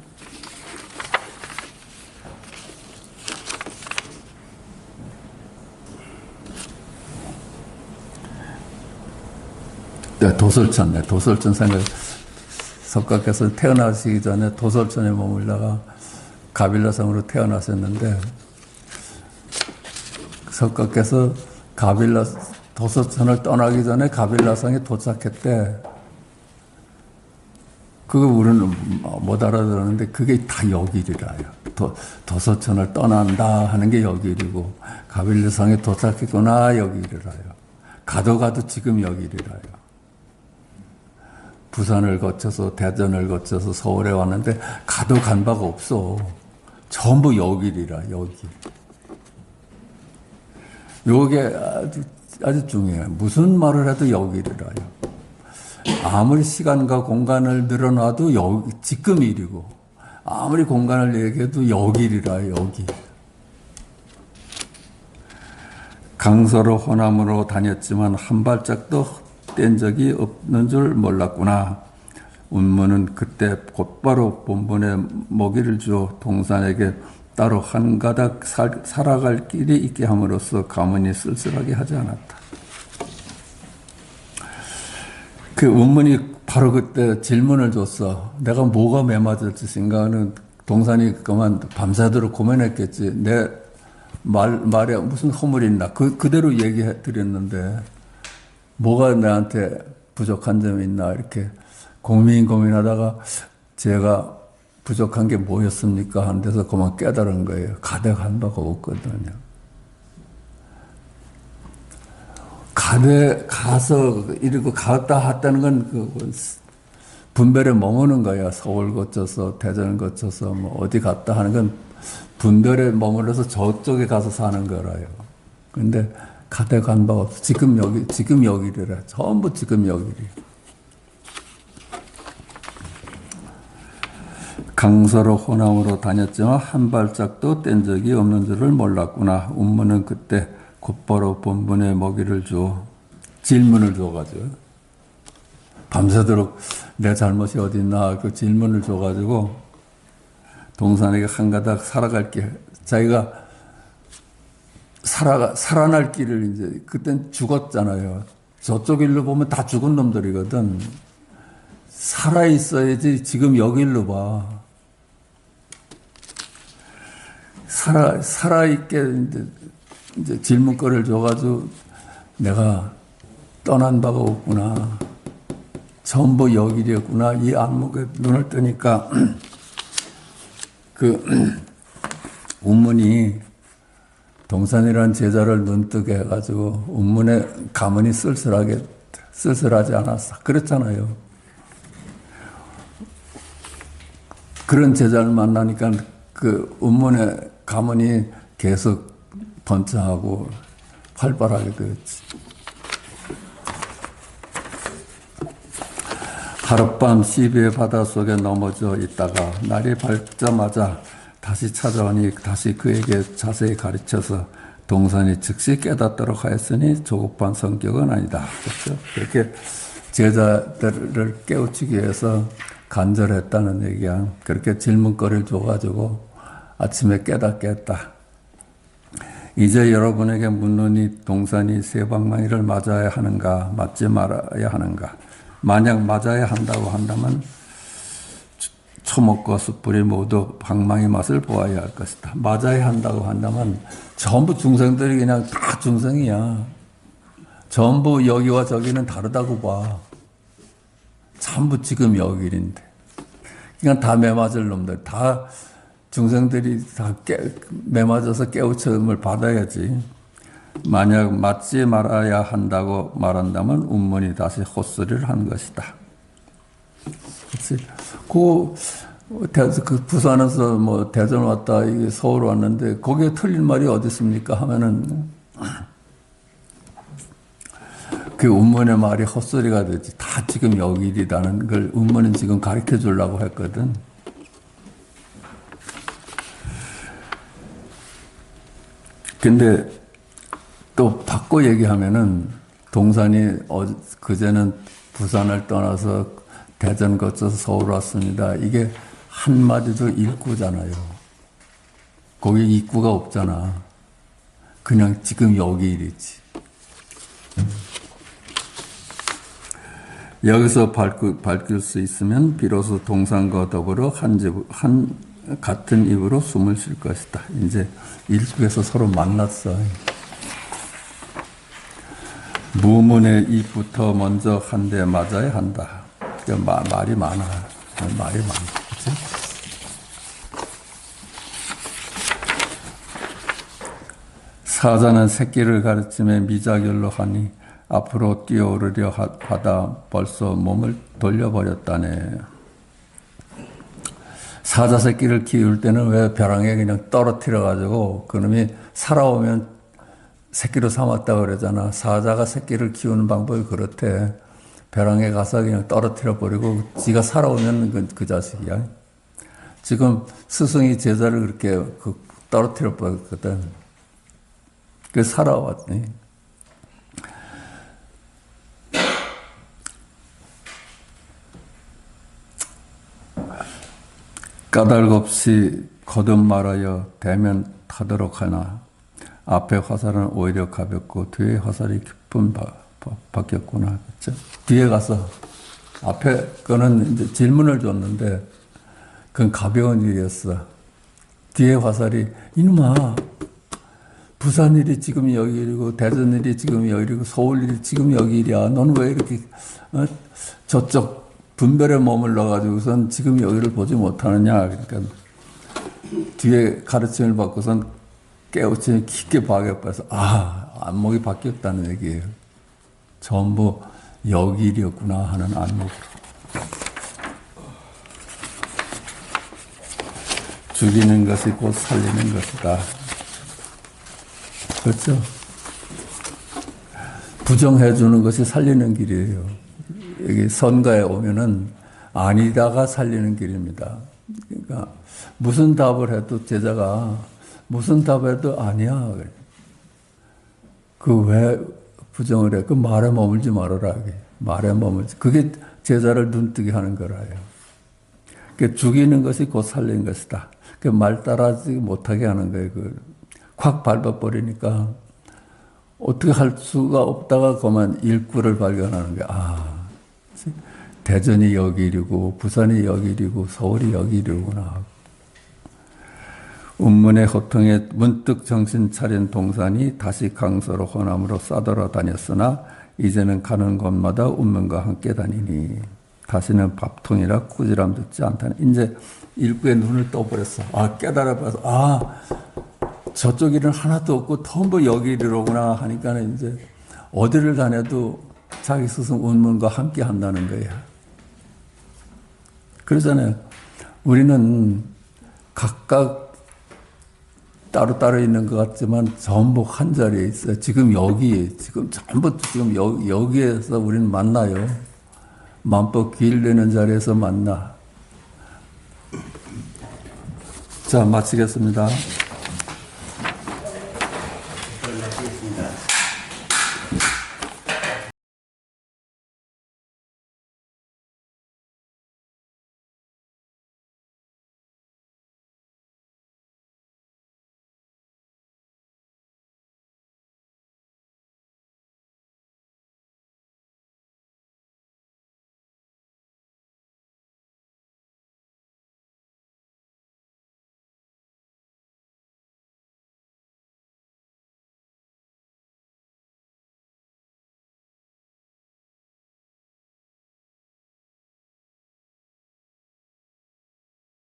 네, 도솔천 생각. 석가께서 태어나시기 전에 도솔천에 머물다가 가빌라성으로 태어나셨는데 석가께서 도솔천을 떠나기 전에 가빌라성에 도착했대. 그거 우리는 못 알아들었는데 그게 다 여길이라요. 도서천을 떠난다 하는 게 여길이고 가빌라성에 도착했구나 여길이라요. 가도 지금 여길이라요. 부산을 거쳐서 대전을 거쳐서 서울에 왔는데 가도 간 바가 없어. 전부 여길이라 여길. 요게 아주 중요해요. 무슨 말을 해도 여길이라요. 아무리 시간과 공간을 늘어놔도 지금 일이고 아무리 공간을 얘기해도 여길이라 여길. 강서로 호남으로 다녔지만 한 발짝도 뗀 적이 없는 줄 몰랐구나. 운무는 그때 곧바로 본분에 먹이를 주어 동산에게 따로 한 가닥 살아갈 길이 있게 함으로써 가문이 쓸쓸하게 하지 않았다. 그 운문이 바로 그때 질문을 줬어. 내가 뭐가 매맞을 짓인가는 동산이 그만 밤새도록 고민했겠지. 내 말에 무슨 허물이 있나. 그대로 얘기해 드렸는데 뭐가 나한테 부족한 점이 있나 이렇게 고민하다가 제가 부족한 게 뭐였습니까? 한 데서 그만 깨달은 거예요. 가득한 바가 없거든요. 가서 이러고 갔다 왔다는 건 분별에 머무는 거야. 서울 거쳐서 대전 거쳐서 뭐 어디 갔다 하는 건 분별에 머물러서 저쪽에 가서 사는 거라요. 근데 가득한 바가 없어. 지금 여기래라. 전부 지금 여기래. 강서로 호남으로 다녔지만 한 발짝도 뗀 적이 없는 줄을 몰랐구나. 운무는 그때 곧바로 본분에 먹이를 줘. 질문을 줘가지고. 밤새도록 내 잘못이 어디 있나 그 질문을 줘가지고 동산에게 한 가닥 살아갈 길. 자기가 살아날 길을 이제 그땐 죽었잖아요. 저쪽 일로 보면 다 죽은 놈들이거든. 살아있어야지 지금 여기 일로 봐. 살아있게 이제 질문거리를 줘가지고 내가 떠난 바가 없구나. 전부 여길이었구나. 이 안목에 눈을 뜨니까 운문이 동산이라는 제자를 눈뜨게 해가지고 운문의 가문이 쓸쓸하게 쓸쓸하지 않았어. 그랬잖아요. 그런 제자를 만나니까 그 운문의 가문이 계속 번창하고 활발하게 되었지. 하룻밤 시비의 바다 속에 넘어져 있다가 날이 밝자마자 다시 찾아오니 다시 그에게 자세히 가르쳐서 동산이 즉시 깨닫도록 하였으니 조급한 성격은 아니다. 그렇죠? 그렇게 제자들을 깨우치기 위해서 간절했다는 얘기야. 그렇게 질문거리를 줘가지고 아침에 깨닫게 했다. 이제 여러분에게 묻노니 동산이 새 방망이를 맞아야 하는가 맞지 말아야 하는가. 만약 맞아야 한다고 한다면 초목과 숯불이 모두 방망이 맛을 보아야 할 것이다. 맞아야 한다고 한다면 전부 중생들이 그냥 다 중생이야. 전부 여기와 저기는 다르다고 봐. 전부 지금 여기 일인데. 그냥 다 매맞을 놈들. 다 중생들이 다 매맞아서 깨우침을 받아야지. 만약 맞지 말아야 한다고 말한다면 운문이 다시 헛소리를 한 것이다. 그렇지? 그 부산에서 뭐 대전 왔다, 서울 왔는데 거기에 틀린 말이 어디 있습니까? 하면은 그 운문의 말이 헛소리가 되지. 다 지금 여기 일이라는 걸 운문은 지금 가르쳐 주려고 했거든. 근데 또 바꿔 얘기하면은 동산이 그제는 부산을 떠나서 대전 거쳐서 서울 왔습니다. 이게 한마디도 일구잖아요. 거기 입구가 없잖아. 그냥 지금 여기 일이지. 여기서 밝힐 수 있으면 비로소 동산과 더불어 같은 입으로 숨을 쉴 것이다. 이제 일국에서 서로 만났어. 무문의 입부터 먼저 한 대 맞아야 한다. 말이 많아. 말이 많아. 그치? 사자는 새끼를 가르침에 미자결로 하니 앞으로 뛰어오르려 하다 벌써 몸을 돌려버렸다네. 사자 새끼를 키울 때는 왜 벼랑에 그냥 떨어뜨려가지고 그놈이 살아오면 새끼로 삼았다 그러잖아. 사자가 새끼를 키우는 방법이 그렇대. 벼랑에 가서 그냥 떨어뜨려 버리고 지가 살아오면 그 자식이야. 지금 스승이 제자를 그렇게 떨어뜨려 버렸거든. 그 살아왔니. 까닭 없이 거듭 말하여 대면 타도록 하나 앞에 화살은 오히려 가볍고 뒤에 화살이 깊은 바뀌었구나. 그렇죠? 뒤에 가서 앞에 거는 이제 질문을 줬는데 그건 가벼운 일이었어. 뒤에 화살이 이놈아 부산 일이 지금 여기 일이고 대전 일이 지금 여기 일이고 서울 일이 지금 여기 일이야. 너는 왜 이렇게 저쪽 분별에 머물러가지고선 지금 여기를 보지 못하느냐. 그러니까 뒤에 가르침을 받고선 깨우침이 깊게 박여봐서 안목이 바뀌었다는 얘기예요. 전부 여기 일이었구나 하는 안목으로. 죽이는 것이 곧 살리는 것이다. 그렇죠? 부정해 주는 것이 살리는 길이에요. 여기 선가에 오면은 아니다가 살리는 길입니다. 그러니까 무슨 답을 해도 제자가 무슨 답을 해도 아니야. 그 왜 부정을 해? 그 말에 머물지 말아라. 말에 머물지. 그게 제자를 눈뜨게 하는 거라요. 그 죽이는 것이 곧 살리는 것이다. 그 말 따라하지 못하게 하는 거예요. 확 밟아버리니까 어떻게 할 수가 없다가 그만 일구를 발견하는 거야. 대전이 여기 일이고 부산이 여기 일이고 서울이 여기 일이구나. 운문의 호통에 문득 정신 차린 동산이 다시 강서로 호남으로 싸돌아다녔으나 이제는 가는 곳마다 운문과 함께 다니니 다시는 밥통이라 꾸지람 듣지 않다니. 이제 일구의 눈을 떠버렸어. 깨달아봐서 저쪽 일은 하나도 없고 전부 여기 이르로구나 하니까 이제 어디를 다녀도 자기 스승 운문과 함께 한다는 거야. 그러잖아요. 우리는 각각 따로따로 있는 것 같지만 전부 한 자리에 있어요. 지금 여기, 지금 여기에서 우리는 만나요. 만법 길르는 자리에서 만나. 자, 마치겠습니다.